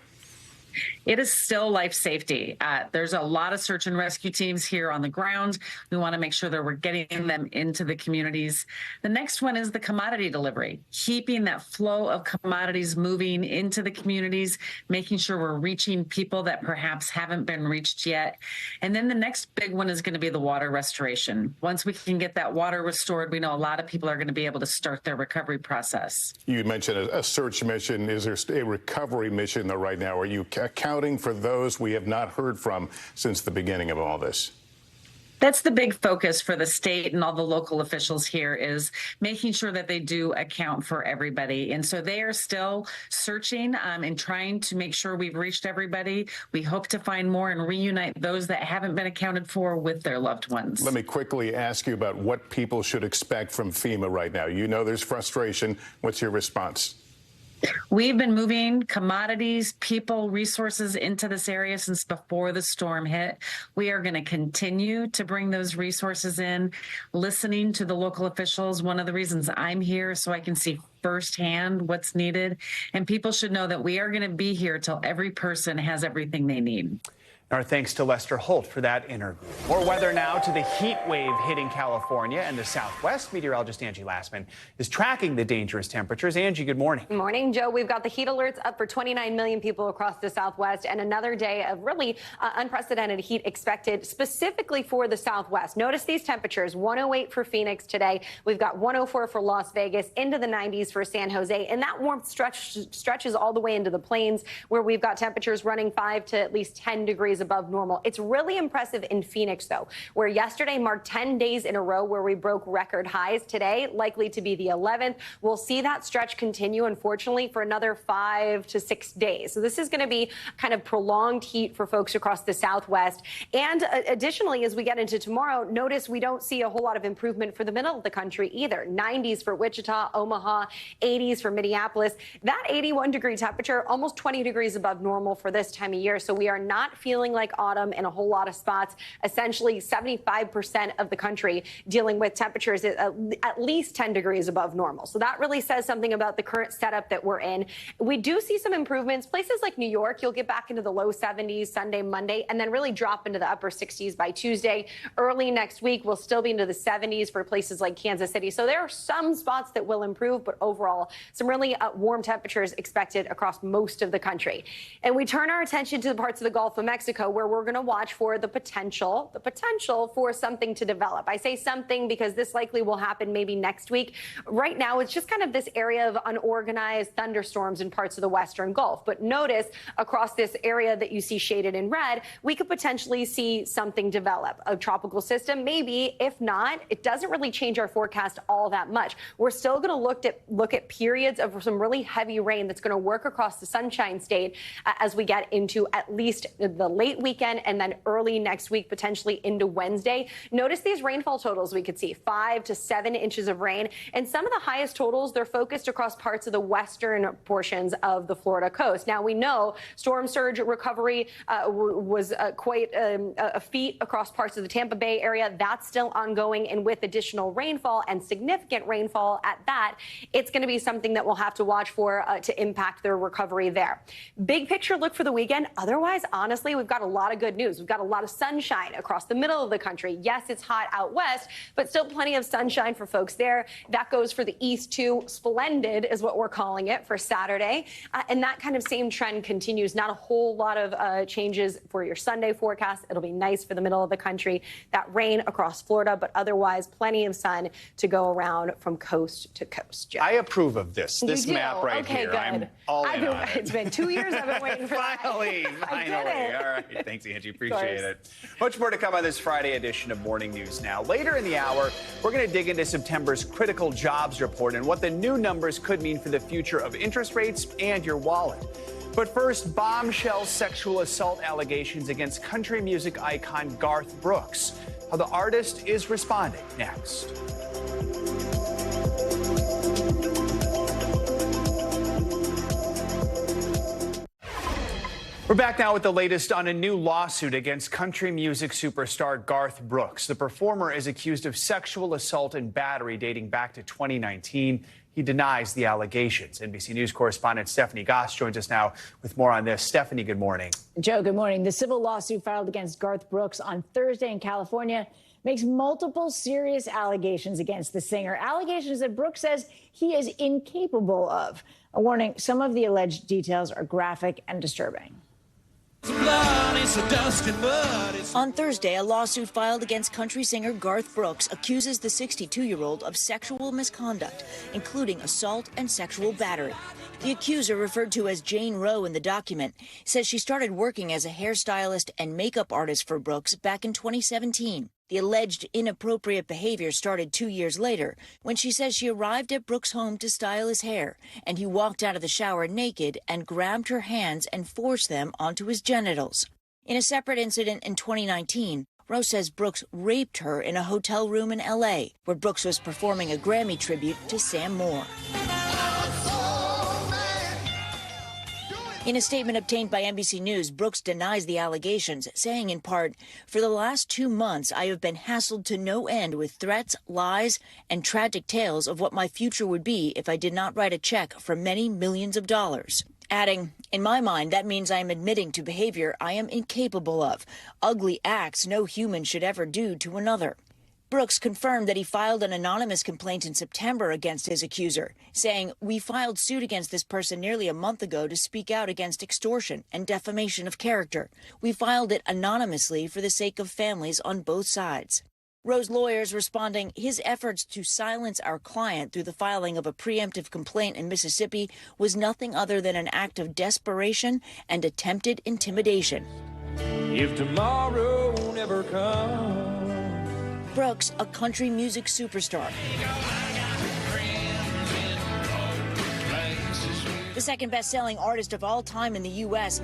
It is still life safety. There's a lot of search and rescue teams here on the ground. We want to make sure that we're getting them into the communities. The next one is the commodity delivery, keeping that flow of commodities moving into the communities, making sure we're reaching people that perhaps haven't been reached yet. And then the next big one is going to be the water restoration. Once we can get that water restored, we know a lot of people are going to be able to start their recovery process. You mentioned a search mission. Is there a recovery mission right now? Are you accounting for those we have not heard from since the beginning of all this? That's the big focus for the state and all the local officials here, is making sure that they do account for everybody. And so they are still searching and trying to make sure we've reached everybody. We hope to find more and reunite those that haven't been accounted for with their loved ones. Let me quickly ask you about what people should expect from FEMA right now. You know there's frustration. What's your response? We've been moving commodities, people, resources into this area since before the storm hit. We are going to continue to bring those resources in, listening to the local officials. One of the reasons I'm here is so I can see firsthand what's needed. And people should know that we are going to be here till every person has everything they need. Our thanks to Lester Holt for that interview. More weather now to the heat wave hitting California and the Southwest. Meteorologist Angie Lassman is tracking the dangerous temperatures. Angie, good morning. Good morning, Joe. We've got the heat alerts up for 29 million people across the Southwest, and another day of really unprecedented heat expected specifically for the Southwest. Notice these temperatures: 108 for Phoenix today. We've got 104 for Las Vegas, into the 90s for San Jose, and that warmth stretches all the way into the plains, where we've got temperatures running 5 to at least 10 degrees above normal. It's really impressive in Phoenix, though, where yesterday marked 10 days in a row where we broke record highs. Today, likely to be the 11th. We'll see that stretch continue, unfortunately, for another 5 to 6 days. So this is going to be kind of prolonged heat for folks across the Southwest. And additionally, as we get into tomorrow, notice we don't see a whole lot of improvement for the middle of the country either. 90s for Wichita, Omaha, 80s for Minneapolis. That 81-degree temperature, almost 20 degrees above normal for this time of year. So we are not feeling like autumn in a whole lot of spots. Essentially 75% of the country dealing with temperatures at least 10 degrees above normal. So that really says something about the current setup that we're in. We do see some improvements. Places like New York, you'll get back into the low 70s Sunday, Monday, and then really drop into the upper 60s by Tuesday. Early next week, we'll still be into the 70s for places like Kansas City. So there are some spots that will improve, but overall, some really warm temperatures expected across most of the country. And we turn our attention to the parts of the Gulf of Mexico where we're going to watch for the potential for something to develop. I say something because this likely will happen maybe next week. Right now, it's just kind of this area of unorganized thunderstorms in parts of the Western Gulf. But notice across this area that you see shaded in red, we could potentially see something develop. A tropical system, maybe. If not, it doesn't really change our forecast all that much. We're still going to look at periods of some really heavy rain that's going to work across the Sunshine State as we get into at least the late weekend and then early next week, potentially into Wednesday. Notice these rainfall totals we could see: 5 to 7 inches of rain. And some of the highest totals, they're focused across parts of the western portions of the Florida coast. Now, we know storm surge recovery was quite a feat across parts of the Tampa Bay area. That's still ongoing. And with additional rainfall and significant rainfall at that, it's going to be something that we'll have to watch for to impact their recovery there. Big picture look for the weekend. Otherwise, honestly, we've got a lot of good news. We've got a lot of sunshine across the middle of the country. Yes, it's hot out west, but still plenty of sunshine for folks there. That goes for the east too. Splendid is what we're calling it for Saturday. And that kind of same trend continues. Not a whole lot of changes for your Sunday forecast. It'll be nice for the middle of the country. That rain across Florida, but otherwise plenty of sun to go around from coast to coast. Joe. I approve of this map right okay, here. Good. I'm all in on it. It's been 2 years I've been waiting for finally. that. All right. Thanks, Angie. Appreciate it. Much more to come on this Friday edition of Morning News Now. Later in the hour, we're going to dig into September's critical jobs report and what the new numbers could mean for the future of interest rates and your wallet. But first, bombshell sexual assault allegations against country music icon Garth Brooks. How the artist is responding next. We're back now with the latest on a new lawsuit against country music superstar Garth Brooks. The performer is accused of sexual assault and battery dating back to 2019. He denies the allegations. NBC News correspondent Stephanie Goss joins us now with more on this. Stephanie, good morning. Joe, good morning. The civil lawsuit filed against Garth Brooks on Thursday in California makes multiple serious allegations against the singer. Allegations that Brooks says he is incapable of. A warning, some of the alleged details are graphic and disturbing. On Thursday, a lawsuit filed against country singer Garth Brooks accuses the 62-year-old of sexual misconduct, including assault and sexual battery. The accuser, referred to as Jane Roe in the document, says she started working as a hairstylist and makeup artist for Brooks back in 2017. The alleged inappropriate behavior started 2 years later when she says she arrived at Brooks' home to style his hair, and he walked out of the shower naked and grabbed her hands and forced them onto his genitals. In a separate incident in 2019, Roe says Brooks raped her in a hotel room in L.A., where Brooks was performing a Grammy tribute to Sam Moore. In a statement obtained by NBC News, Brooks denies the allegations, saying in part, "For the last 2 months, I have been hassled to no end with threats, lies, and tragic tales of what my future would be if I did not write a check for many millions of dollars." Adding, "In my mind, that means I am admitting to behavior I am incapable of, ugly acts no human should ever do to another." Brooks confirmed that he filed an anonymous complaint in September against his accuser, saying, "We filed suit against this person nearly a month ago to speak out against extortion and defamation of character. We filed it anonymously for the sake of families on both sides." Roe's lawyers responding, "His efforts to silence our client through the filing of a preemptive complaint in Mississippi was nothing other than an act of desperation and attempted intimidation." If tomorrow never comes. Brooks, a country music superstar. The second best-selling artist of all time in the U.S.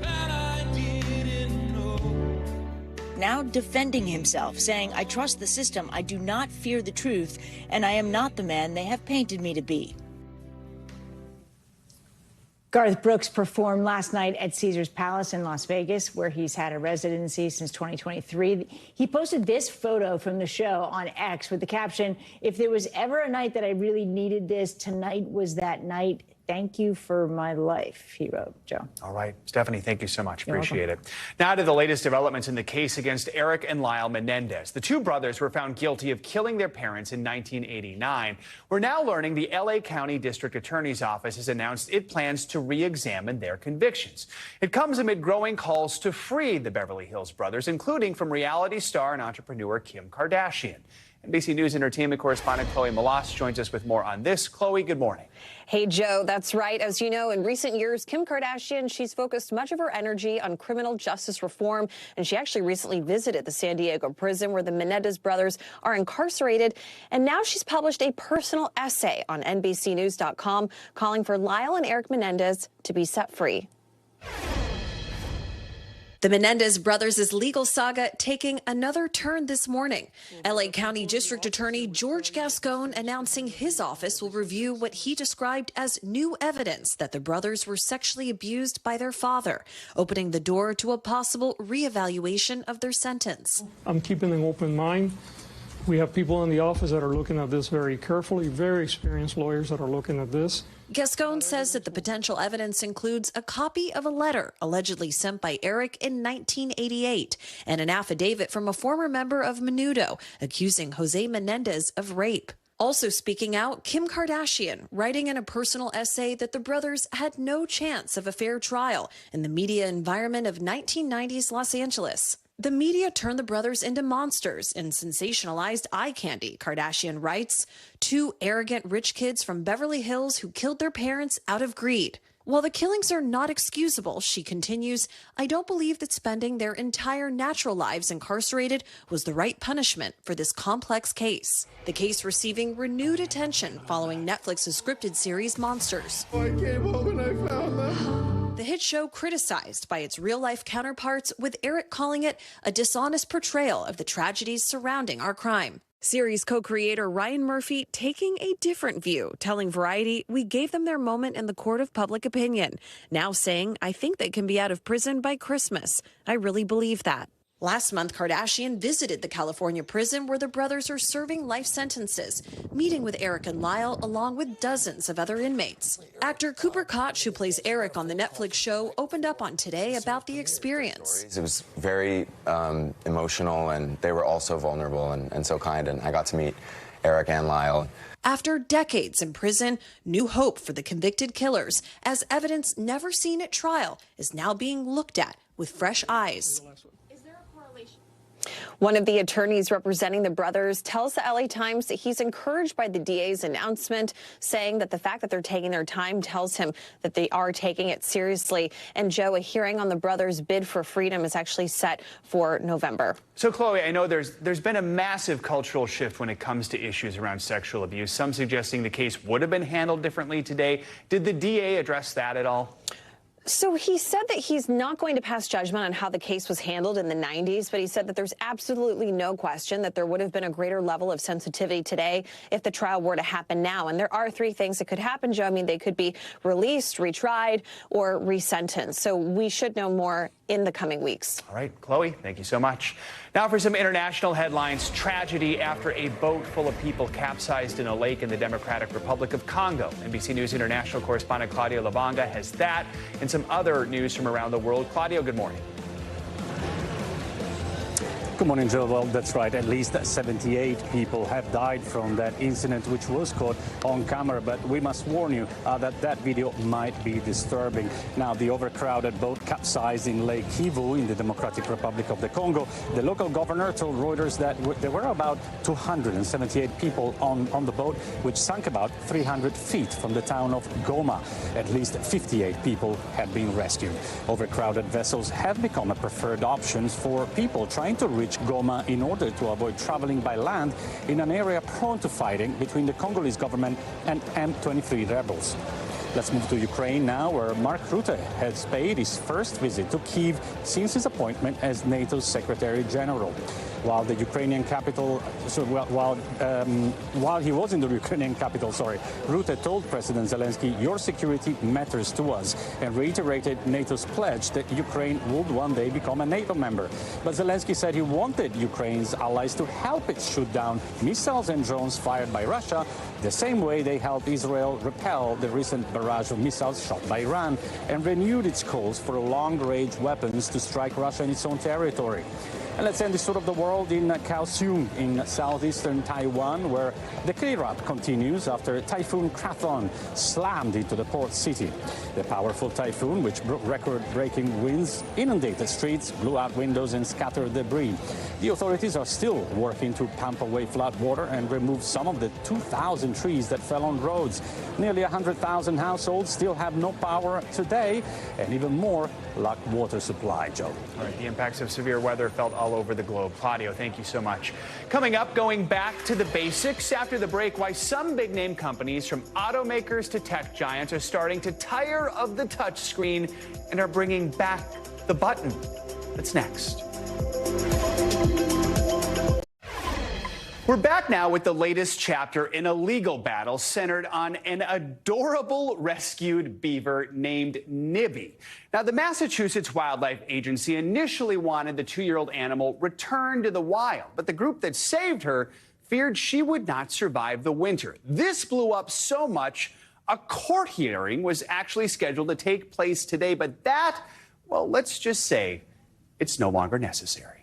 Now defending himself, saying, "I trust the system, I do not fear the truth, and I am not the man they have painted me to be." Garth Brooks performed last night at Caesars Palace in Las Vegas, where he's had a residency since 2023. He posted this photo from the show on X with the caption, "If there was ever a night that I really needed this, tonight was that night. Thank you for my life," he wrote. Joe. All right. Stephanie, thank you so much. You're Appreciate it. Now to the latest developments in the case against Eric and Lyle Menendez. The two brothers were found guilty of killing their parents in 1989. We're now learning the L.A. County District Attorney's Office has announced it plans to re-examine their convictions. It comes amid growing calls to free the Beverly Hills brothers, including from reality star and entrepreneur Kim Kardashian. NBC News entertainment correspondent Chloe Malas joins us with more on this. Chloe, good morning. Hey, Joe, that's right. As you know, in recent years, Kim Kardashian, she's focused much of her energy on criminal justice reform, and she actually recently visited the San Diego prison where the Menendez brothers are incarcerated. And now she's published a personal essay on NBCNews.com calling for Lyle and Eric Menendez to be set free. The Menendez brothers' legal saga taking another turn this morning. L.A. County District Attorney George Gascon announcing his office will review what he described as new evidence that the brothers were sexually abused by their father, opening the door to a possible reevaluation of their sentence. I'm keeping an open mind. We have people in the office that are looking at this very carefully, very experienced lawyers that are looking at this. Gascon says that the potential evidence includes a copy of a letter allegedly sent by Eric in 1988 and an affidavit from a former member of Menudo accusing Jose Menendez of rape. Also speaking out, Kim Kardashian, writing in a personal essay that the brothers had no chance of a fair trial in the media environment of 1990s Los Angeles. The media turned the brothers into monsters and sensationalized eye candy, Kardashian writes. Two arrogant rich kids from Beverly Hills who killed their parents out of greed. While the killings are not excusable, she continues, I don't believe that spending their entire natural lives incarcerated was the right punishment for this complex case. The case receiving renewed attention following Netflix's scripted series Monsters. I came home and I found them. The hit show criticized by its real-life counterparts, with Eric calling it a dishonest portrayal of the tragedies surrounding our crime. Series co-creator Ryan Murphy taking a different view, telling Variety, "We gave them their moment in the court of public opinion." Now saying, "I think they can be out of prison by Christmas. I really believe that." Last month, Kardashian visited the California prison where the brothers are serving life sentences, meeting with Eric and Lyle along with dozens of other inmates. Actor Cooper Koch, who plays Eric on the Netflix show, opened up on Today about the experience. It was very emotional, and they were all so vulnerable and so kind, and I got to meet Eric and Lyle. After decades in prison, new hope for the convicted killers, as evidence never seen at trial is now being looked at with fresh eyes. One of the attorneys representing the brothers tells the LA Times that he's encouraged by the DA's announcement, saying that the fact that they're taking their time tells him that they are taking it seriously. And Joe, a hearing on the brothers' bid for freedom is actually set for November. So, Chloe, I know there's been a massive cultural shift when it comes to issues around sexual abuse, some suggesting the case would have been handled differently today. Did the DA address that at all? So he said that he's not going to pass judgment on how the case was handled in the 90s, but he said that there's absolutely no question that there would have been a greater level of sensitivity today if the trial were to happen now. And there are three things that could happen, Joe. I mean, they could be released, retried, or resentenced. So we should know more in the coming weeks. All right, Chloe, thank you so much. Now for some international headlines. Tragedy after a boat full of people capsized in a lake in the Democratic Republic of Congo. NBC News international correspondent Claudio Lavanga has that and some other news from around the world. Claudio, good morning. Good morning, Joe. Well, that's right. At least 78 people have died from that incident, which was caught on camera. But we must warn you that video might be disturbing. Now, the overcrowded boat capsized in Lake Kivu in the Democratic Republic of the Congo. The local governor told Reuters that there were about 278 people on the boat, which sank about 300 feet from the town of Goma. At least 58 people had been rescued. Overcrowded vessels have become a preferred option for people trying to reach Goma in order to avoid traveling by land in an area prone to fighting between the Congolese government and M23 rebels. Let's move to Ukraine now, where Mark Rutte has paid his first visit to Kyiv since his appointment as NATO's Secretary General. While he was in the Ukrainian capital, Rutte told President Zelensky, "Your security matters to us," and reiterated NATO's pledge that Ukraine would one day become a NATO member. But Zelensky said he wanted Ukraine's allies to help it shoot down missiles and drones fired by Russia, the same way they helped Israel repel the recent barrage of missiles shot by Iran, and renewed its calls for long-range weapons to strike Russia in its own territory. And let's end this tour of the world in Kaohsiung in southeastern Taiwan, where the clear-up continues after Typhoon Krathon slammed into the port city. The powerful typhoon, which brought record-breaking winds, inundated streets, blew out windows and scattered debris. The authorities are still working to pump away flood water and remove some of the 2,000 trees that fell on roads. Nearly 100,000 households still have no power today, and even more lack water supply, Joe. All right, the impacts of severe weather felt all over the globe. Claudio, thank you so much. Coming up, going back to the basics after the break, why some big-name companies, from automakers to tech giants, are starting to tire of the touchscreen and are bringing back the button. That's next. We're back now with the latest chapter in a legal battle centered on an adorable rescued beaver named Nibby. Now, the Massachusetts Wildlife Agency initially wanted the 2-year-old animal returned to the wild, but the group that saved her feared she would not survive the winter. This blew up so much, a court hearing was actually scheduled to take place today, but that, well, let's just say it's no longer necessary.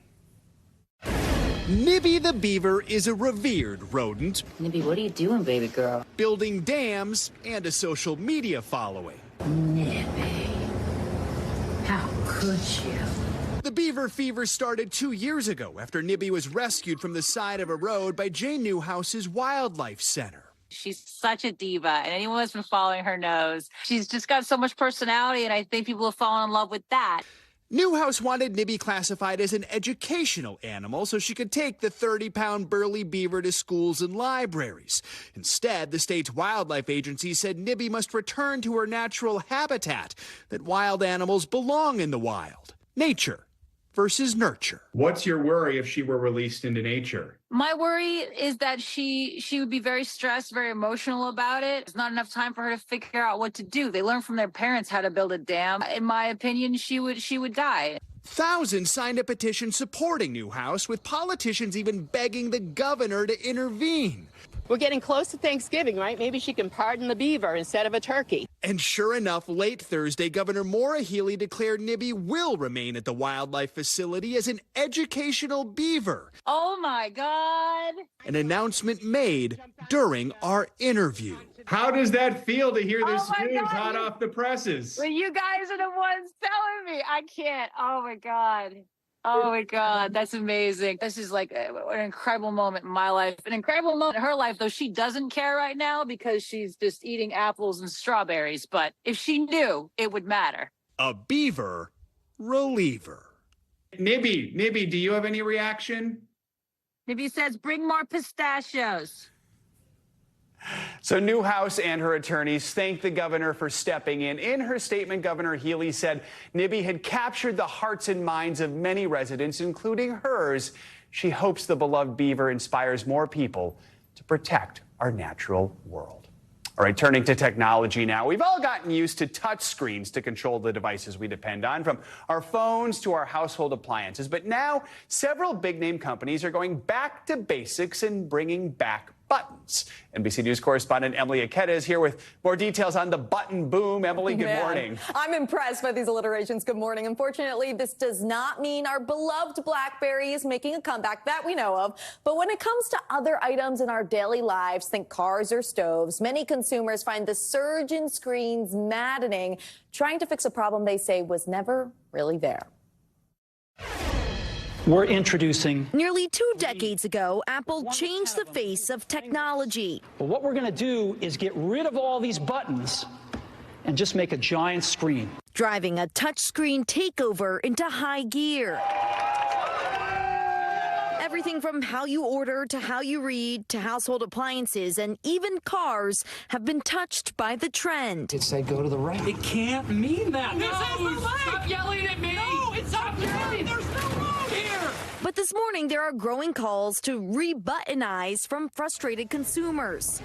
Nibby the beaver is a revered rodent. Nibby, what are you doing, baby girl? Building dams and a social media following. Nibby, how could you? The beaver fever started 2 years ago after Nibby was rescued from the side of a road by Jane Newhouse's Wildlife Center. She's such a diva, and anyone who's been following her knows she's just got so much personality, and I think people have fallen in love with that. Newhouse wanted Nibby classified as an educational animal so she could take the 30-pound burly beaver to schools and libraries. Instead, the state's wildlife agency said Nibby must return to her natural habitat, that wild animals belong in the wild. Nature versus nurture. What's your worry if she were released into nature? My worry is that she would be very stressed, very emotional about it. There's not enough time for her to figure out what to do. They learn from their parents how to build a dam. In my opinion, she would die. Thousands signed a petition supporting Newhouse, with politicians even begging the governor to intervene. We're getting close to Thanksgiving, right? Maybe she can pardon the beaver instead of a turkey. And sure enough, late Thursday, Governor Maura Healey declared Nibby will remain at the wildlife facility as an educational beaver. Oh my God. An announcement made during our interview. How does that feel to hear this news hot off the presses? Well, you guys are the ones telling me. I can't. Oh my God. Oh my God, that's amazing. This is like an incredible moment in my life. An incredible moment in her life, though she doesn't care right now because she's just eating apples and strawberries. But if she knew, it would matter. A beaver reliever. Nibby, do you have any reaction? Nibby says, bring more pistachios. So Newhouse and her attorneys thanked the governor for stepping in. In her statement, Governor Healey said Nibby had captured the hearts and minds of many residents, including hers. She hopes the beloved beaver inspires more people to protect our natural world. All right, turning to technology now. We've all gotten used to touch screens to control the devices we depend on, from our phones to our household appliances. But now, several big-name companies are going back to basics and bringing back buttons. NBC News correspondent Emily Aketa is here with more details on the button boom. Emily, good morning. I'm impressed by these alliterations. Good morning. Unfortunately, this does not mean our beloved BlackBerry is making a comeback that we know of. But when it comes to other items in our daily lives, think cars or stoves, many consumers find the surge in screens maddening, trying to fix a problem they say was never really there. We're introducing. Nearly 2 decades ago, Apple changed the face of technology. Well, what we're going to do is get rid of all these buttons and just make a giant screen. Driving a touchscreen takeover into high gear. Everything from how you order to how you read to household appliances and even cars have been touched by the trend. It said go to the right. It can't mean that. This is the light. Stop yelling at me. No, it's up here. There's no room here. But this morning, there are growing calls to re-buttonize from frustrated consumers.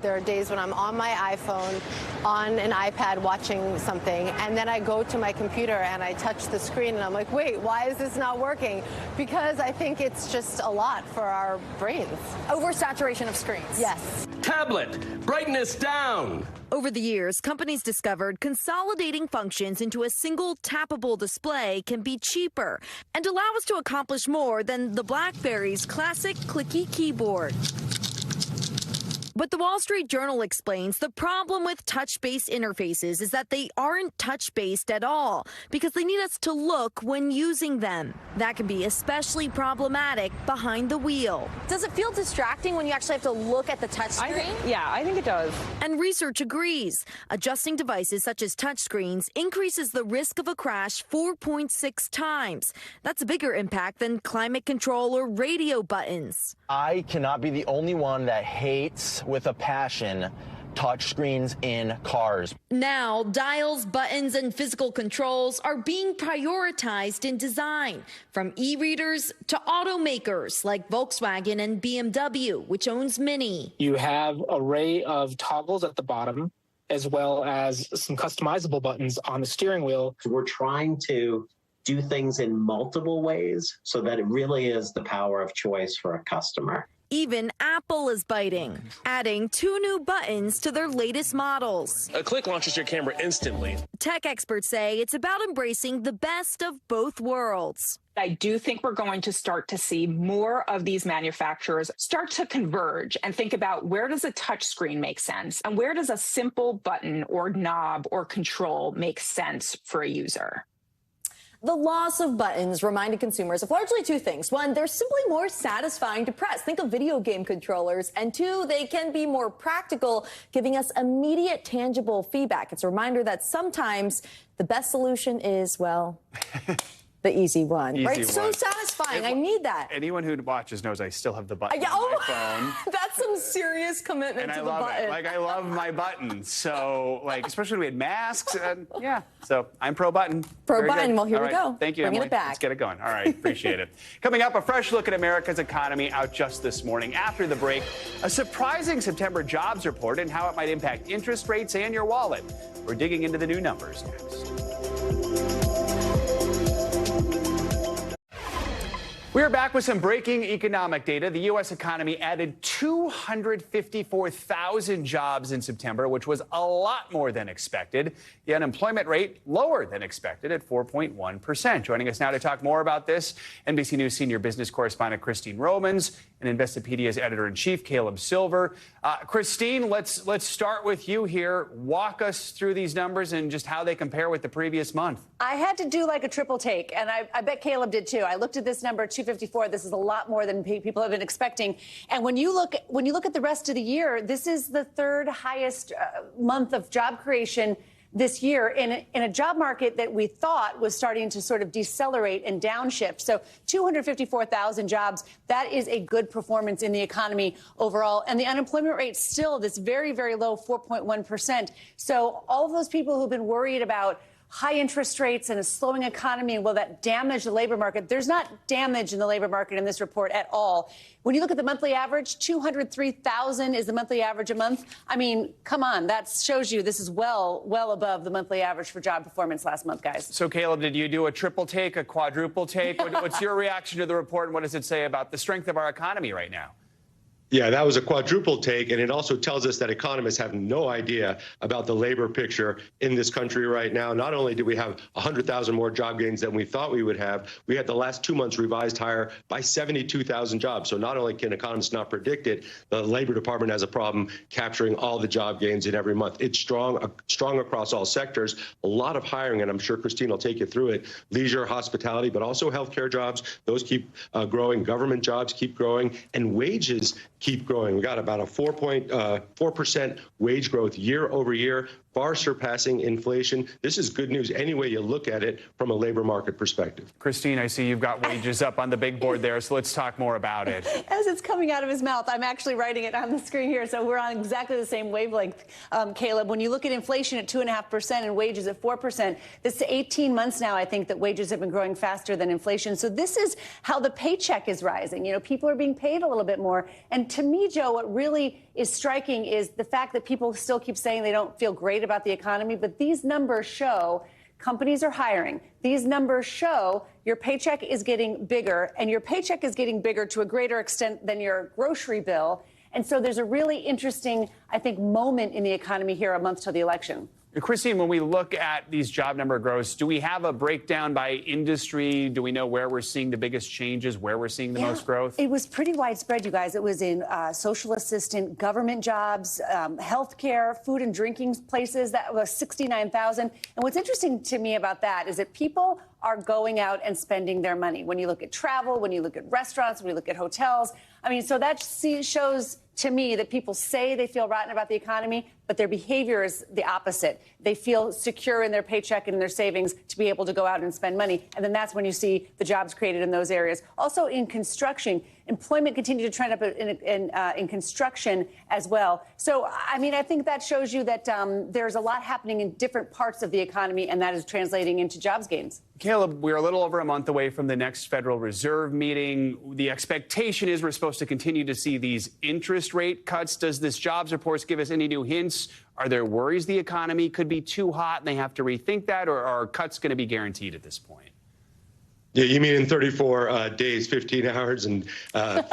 There are days when I'm on my iPhone, on an iPad watching something, and then I go to my computer and I touch the screen and I'm like, wait, why is this not working? Because I think it's just a lot for our brains. Oversaturation of screens. Yes. Tablet, brightness down. Over the years, companies discovered consolidating functions into a single tappable display can be cheaper and allow us to accomplish more than the BlackBerry's classic clicky keyboard. But the Wall Street Journal explains the problem with touch-based interfaces is that they aren't touch-based at all because they need us to look when using them. That can be especially problematic behind the wheel. Does it feel distracting when you actually have to look at the touch screen? I think it does. And research agrees. Adjusting devices such as touchscreens increases the risk of a crash 4.6 times. That's a bigger impact than climate control or radio buttons. I cannot be the only one that hates with a passion touchscreens in cars. Now, dials, buttons, and physical controls are being prioritized in design, from e-readers to automakers like Volkswagen and BMW, which owns Mini. You have an array of toggles at the bottom, as well as some customizable buttons on the steering wheel. We're trying to do things in multiple ways so that it really is the power of choice for a customer. Even Apple is biting, adding 2 new buttons to their latest models. A click launches your camera instantly. Tech experts say it's about embracing the best of both worlds. I do think we're going to start to see more of these manufacturers start to converge and think about where does a touch screen make sense and where does a simple button or knob or control make sense for a user. The loss of buttons reminded consumers of largely two things. One, they're simply more satisfying to press. Think of video game controllers. And two, they can be more practical, giving us immediate, tangible feedback. It's a reminder that sometimes the best solution is, well, the easy one, right? So satisfying. I need that. Anyone who watches knows I still have the button Yeah, on my phone. That's some serious commitment to the button. It. Like, I love my buttons. So, like, especially when we had masks. And, yeah. So, I'm pro button. Pro button. Well, here we go. Thank you, Bringing Emily. it back. Let's get it going. All right. Appreciate it. Coming up, a fresh look at America's economy out just this morning. After the break, a surprising September jobs report and how it might impact interest rates and your wallet. We're digging into the new numbers next. We are back with some breaking economic data. The U.S. economy added 254,000 jobs in September, which was a lot more than expected. The unemployment rate lower than expected at 4.1%. Joining us now to talk more about this, NBC News senior business correspondent Christine Romans and Investopedia's editor-in-chief Caleb Silver. Christine, let's start with you here. Walk us through these numbers and just how they compare with the previous month. I had to do like a triple take, and I bet Caleb did too. I looked at this number, 254. This is a lot more than people have been expecting. And when you look at the rest of the year, this is the third highest month of job creation this year in a job market that we thought was starting to sort of decelerate and downshift. So 254,000 jobs, that is a good performance in the economy overall. And the unemployment rate still this very, very low 4.1%. So all of those people who've been worried about high interest rates and a slowing economy, and will that damage the labor market? There's not damage in the labor market in this report at all. When you look at the monthly average, 203,000 is the monthly average a month. I mean, come on, that shows you this is well above the monthly average for job performance last month, guys. So, Caleb, did you do a triple take, a quadruple take? What's your reaction to the report, and what does it say about the strength of our economy right now? Yeah, that was a quadruple take, and it also tells us that economists have no idea about the labor picture in this country right now. Not only did we have 100,000 more job gains than we thought we would have, we had the last 2 months revised higher by 72,000 jobs. So not only can economists not predict it, the Labor Department has a problem capturing all the job gains in every month. It's strong across all sectors, a lot of hiring, and I'm sure Christine will take you through it. Leisure, hospitality, but also healthcare jobs. Those keep growing. Government jobs keep growing, and wages keep growing. We got about a 4% wage growth year over year, far surpassing inflation. This is good news any way you look at it from a labor market perspective. Christine, I see you've got wages up on the big board there, so let's talk more about it. As it's coming out of his mouth, I'm actually writing it on the screen here, so we're on exactly the same wavelength, Caleb. When you look at inflation at 2.5% and wages at 4%, this is 18 months now, I think, that wages have been growing faster than inflation. So this is how the paycheck is rising. You know, people are being paid a little bit more. And to me, Joe, what really is striking is the fact that people still keep saying they don't feel great about the economy, but these numbers show companies are hiring. These numbers show your paycheck is getting bigger, and your paycheck is getting bigger to a greater extent than your grocery bill. And so there's a really interesting, I think, moment in the economy here a month till the election. Christine, when we look at these job number growths, do we have a breakdown by industry? Do we know where we're seeing the biggest changes, where we're seeing the most growth? It was pretty widespread, you guys. It was in social assistant, government jobs, healthcare, food and drinking places. That was 69,000. And what's interesting to me about that is that people are going out and spending their money. When you look at travel, when you look at restaurants, when you look at hotels. I mean, so that shows to me that people say they feel rotten about the economy, but their behavior is the opposite. They feel secure in their paycheck and in their savings to be able to go out and spend money. And then that's when you see the jobs created in those areas. Also in construction, employment continued to trend up in construction as well. So, I mean, I think that shows you that there's a lot happening in different parts of the economy, and that is translating into jobs gains. Caleb, we're a little over a month away from the next Federal Reserve meeting. The expectation is we're supposed to continue to see these interest rate cuts. Does this jobs report give us any new hints? Are there worries the economy could be too hot and they have to rethink that, or are cuts going to be guaranteed at this point? Yeah, you mean in 34 days, 15 hours, and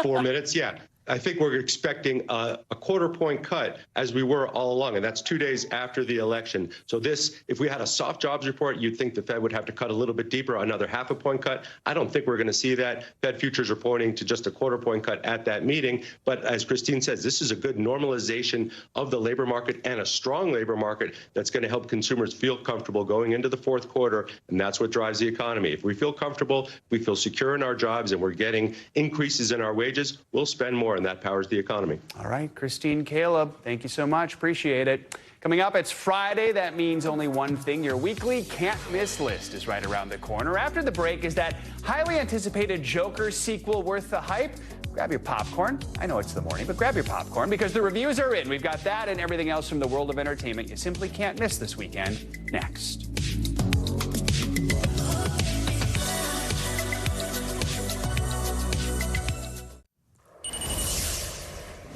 4 minutes? Yeah. I think we're expecting a quarter-point cut as we were all along, and that's 2 days after the election. So this, if we had a soft jobs report, you'd think the Fed would have to cut a little bit deeper, another half-a-point cut. I don't think we're going to see that. Fed futures are pointing to just a quarter-point cut at that meeting. But as Christine says, this is a good normalization of the labor market and a strong labor market that's going to help consumers feel comfortable going into the fourth quarter, and that's what drives the economy. If we feel comfortable, we feel secure in our jobs, and we're getting increases in our wages, we'll spend more, and that powers the economy. All right, Christine, Caleb, thank you so much. Appreciate it. Coming up, it's Friday. That means only one thing. Your weekly can't-miss list is right around the corner. After the break, is that highly anticipated Joker sequel worth the hype? Grab your popcorn. I know it's the morning, but grab your popcorn because the reviews are in. We've got that and everything else from the world of entertainment you simply can't miss this weekend. Next.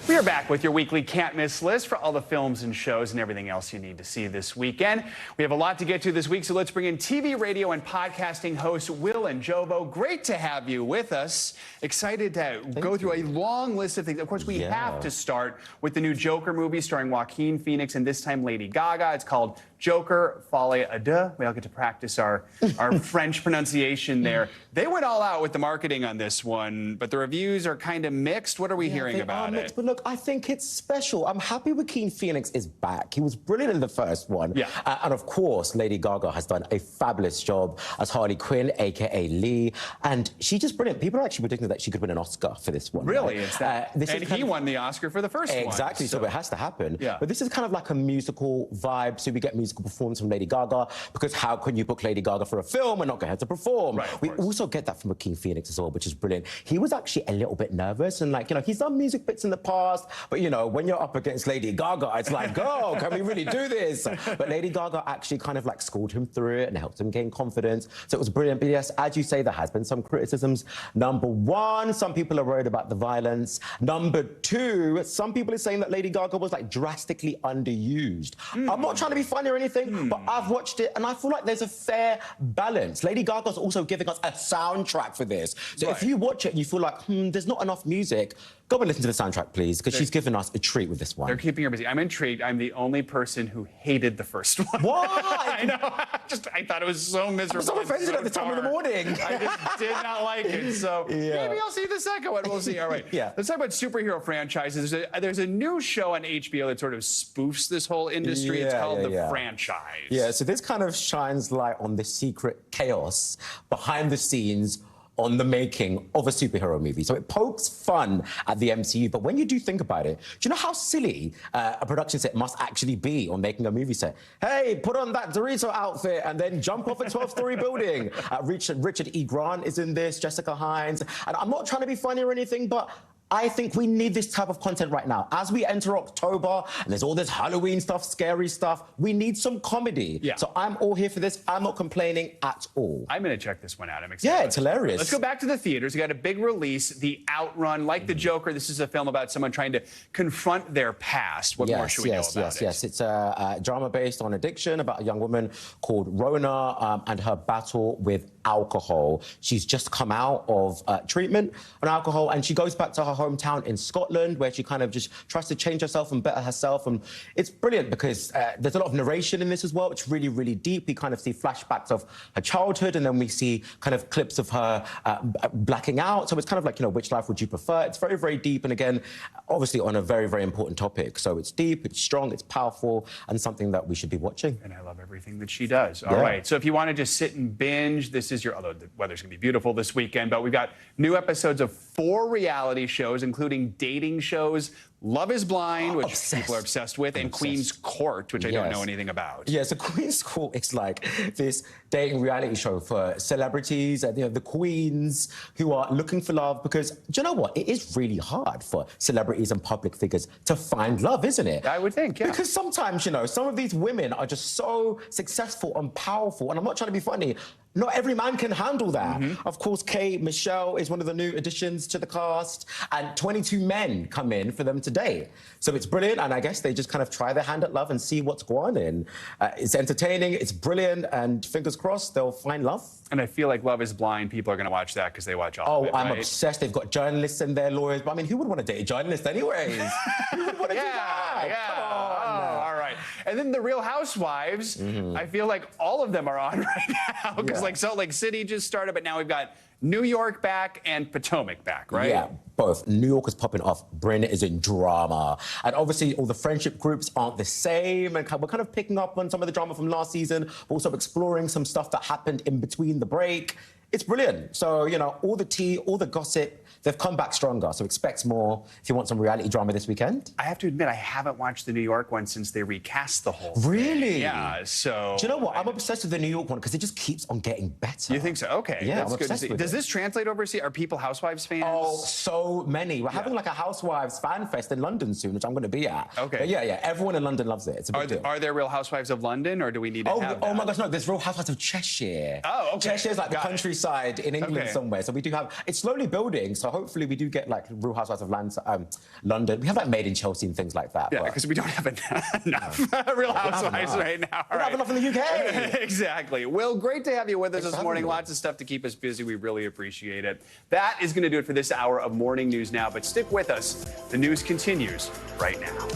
We are back with your weekly can't-miss list for all the films and shows and everything else you need to see this weekend. We have a lot to get to this week, so let's bring in TV, radio, and podcasting hosts Will and Jovo. Great to have you with us. Excited to go through a long list of things. Of course, we have to start with the new Joker movie starring Joaquin Phoenix and this time Lady Gaga. It's called Joker, Folie à Deux. We all get to practice our French pronunciation there. They went all out with the marketing on this one, but the reviews are kind of mixed. What are we hearing about it? But look, I think it's special. I'm happy Joaquin Phoenix is back. He was brilliant in the first one. Yeah. And of course, Lady Gaga has done a fabulous job as Harley Quinn, a.k.a. Lee. And she's just brilliant. People are actually predicting that she could win an Oscar for this one. Really? Right? And he won the Oscar for the first one. Exactly, so it has to happen. Yeah. But this is kind of like a musical vibe, so we get musical performance from Lady Gaga, because how can you book Lady Gaga for a film and not get her to perform? Right, we also get that from Joaquin Phoenix as well, which is brilliant. He was actually a little bit nervous and like, you know, he's done music bits in the past, but you know, when you're up against Lady Gaga, it's like, girl, can we really do this? But Lady Gaga actually kind of like schooled him through it and helped him gain confidence. So it was brilliant. But yes, as you say, there has been some criticisms. Number one, some people are worried about the violence. Number two, some people are saying that Lady Gaga was like drastically underused. I'm not trying to be funny or anything, but I've watched it and I feel like there's a fair balance. Lady Gaga's also giving us a soundtrack for this. So if you watch it and you feel like, there's not enough music, go and listen to the soundtrack, please, because she's given us a treat with this one. They're keeping her busy. I'm intrigued. I'm the only person who hated the first one. Why? I know. I thought it was so miserable. I'm so offended at the time of the morning. I just did not like it. So maybe I'll see the second one. We'll see. All right. Let's talk about superhero franchises. There's a new show on HBO that sort of spoofs this whole industry. It's called The Franchise. Yeah, so this kind of shines light on the secret chaos behind the scenes on the making of a superhero movie. So it pokes fun at the MCU, but when you do think about it, do you know how silly a production set must actually be on making a movie set? Hey, put on that Dorito outfit and then jump off a 12-story building. Richard E. Grant is in this, Jessica Hines, and I'm not trying to be funny or anything, but I think we need this type of content right now. As we enter October, and there's all this Halloween stuff, scary stuff, we need some comedy. Yeah. So I'm all here for this. I'm not complaining at all. I'm going to check this one out. I'm excited. Yeah, it's hilarious. Let's go back to the theaters. We got a big release, The Outrun. Like The Joker, this is a film about someone trying to confront their past. What more should we know about it? Yes, it's a drama based on addiction about a young woman called Rona and her battle with alcohol. She's just come out of treatment on alcohol, and she goes back to her hometown in Scotland, where she kind of just tries to change herself and better herself. And it's brilliant because there's a lot of narration in this as well. It's really, really deep. We kind of see flashbacks of her childhood, and then we see kind of clips of her blacking out. So it's kind of like, you know, which life would you prefer? It's very, very deep. And again, obviously on a very, very important topic. So it's deep, it's strong, it's powerful, and something that we should be watching. And I love everything that she does. All right. So if you want to just sit and binge, this is your, although the weather's going to be beautiful this weekend, but we've got new episodes of 4 reality shows, including dating shows, Love is Blind, which people are obsessed with, and Queen's Court, which I don't know anything about. Yeah, so Queen's Court is like this dating reality show for celebrities, you know, the queens who are looking for love, because, do you know what? It is really hard for celebrities and public figures to find love, isn't it? I would think, yeah. Because sometimes, you know, some of these women are just so successful and powerful, and I'm not trying to be funny, not every man can handle that. Of course, Michelle is one of the new additions to the cast, and 22 men come in for them today. So it's brilliant, and I guess they just kind of try their hand at love and see what's going on. It's entertaining, it's brilliant, and fingers crossed they'll find love. And I feel like Love is Blind, people are going to watch that because they watch all of it, I'm right? obsessed. They've got journalists and their lawyers. But I mean, who would want to date a journalist anyways? Who would want to do that? Yeah. Come on. Oh, all right. And then the Real Housewives, I feel like all of them are on right now because like Salt Lake City just started, but now we've got New York back and Potomac back, right? Yeah, both. New York is popping off. Bryn is in drama. And obviously, all the friendship groups aren't the same. And we're kind of picking up on some of the drama from last season, but also exploring some stuff that happened in between the break. It's brilliant. So, you know, all the tea, all the gossip, they've come back stronger. So expect more if you want some reality drama this weekend. I have to admit, I haven't watched the New York one since they recast the whole thing. Really? Yeah, so... Do you know what? I'm obsessed with the New York one because it just keeps on getting better. You think so? Okay. Yeah, that's I'm good to obsessed see. with Does it. this translate overseas? Are people Housewives fans? Oh, so many. We're having like a Housewives fan fest in London soon, which I'm going to be at. Okay. But yeah, everyone in London loves it. It's a big deal. Are there Real Housewives of London, or do we need to have that? Oh my gosh, no, there's Real Housewives of Cheshire. Oh, okay. Cheshire's like the countryside in England somewhere. So we do have, it's slowly building. So hopefully we do get like Real Housewives of London. We have like Made in Chelsea and things like that. Yeah, because we don't have enough Real Housewives right now. We don't have enough in the UK. Exactly. Will, great to have you with us this morning. Lots of stuff to keep us busy. We really appreciate it. That is going to do it for this hour of Morning News Now, but stick with us. The news continues right now.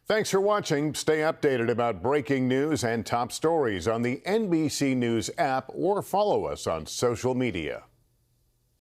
Thanks for watching. Stay updated about breaking news and top stories on the NBC News app or follow us on social media.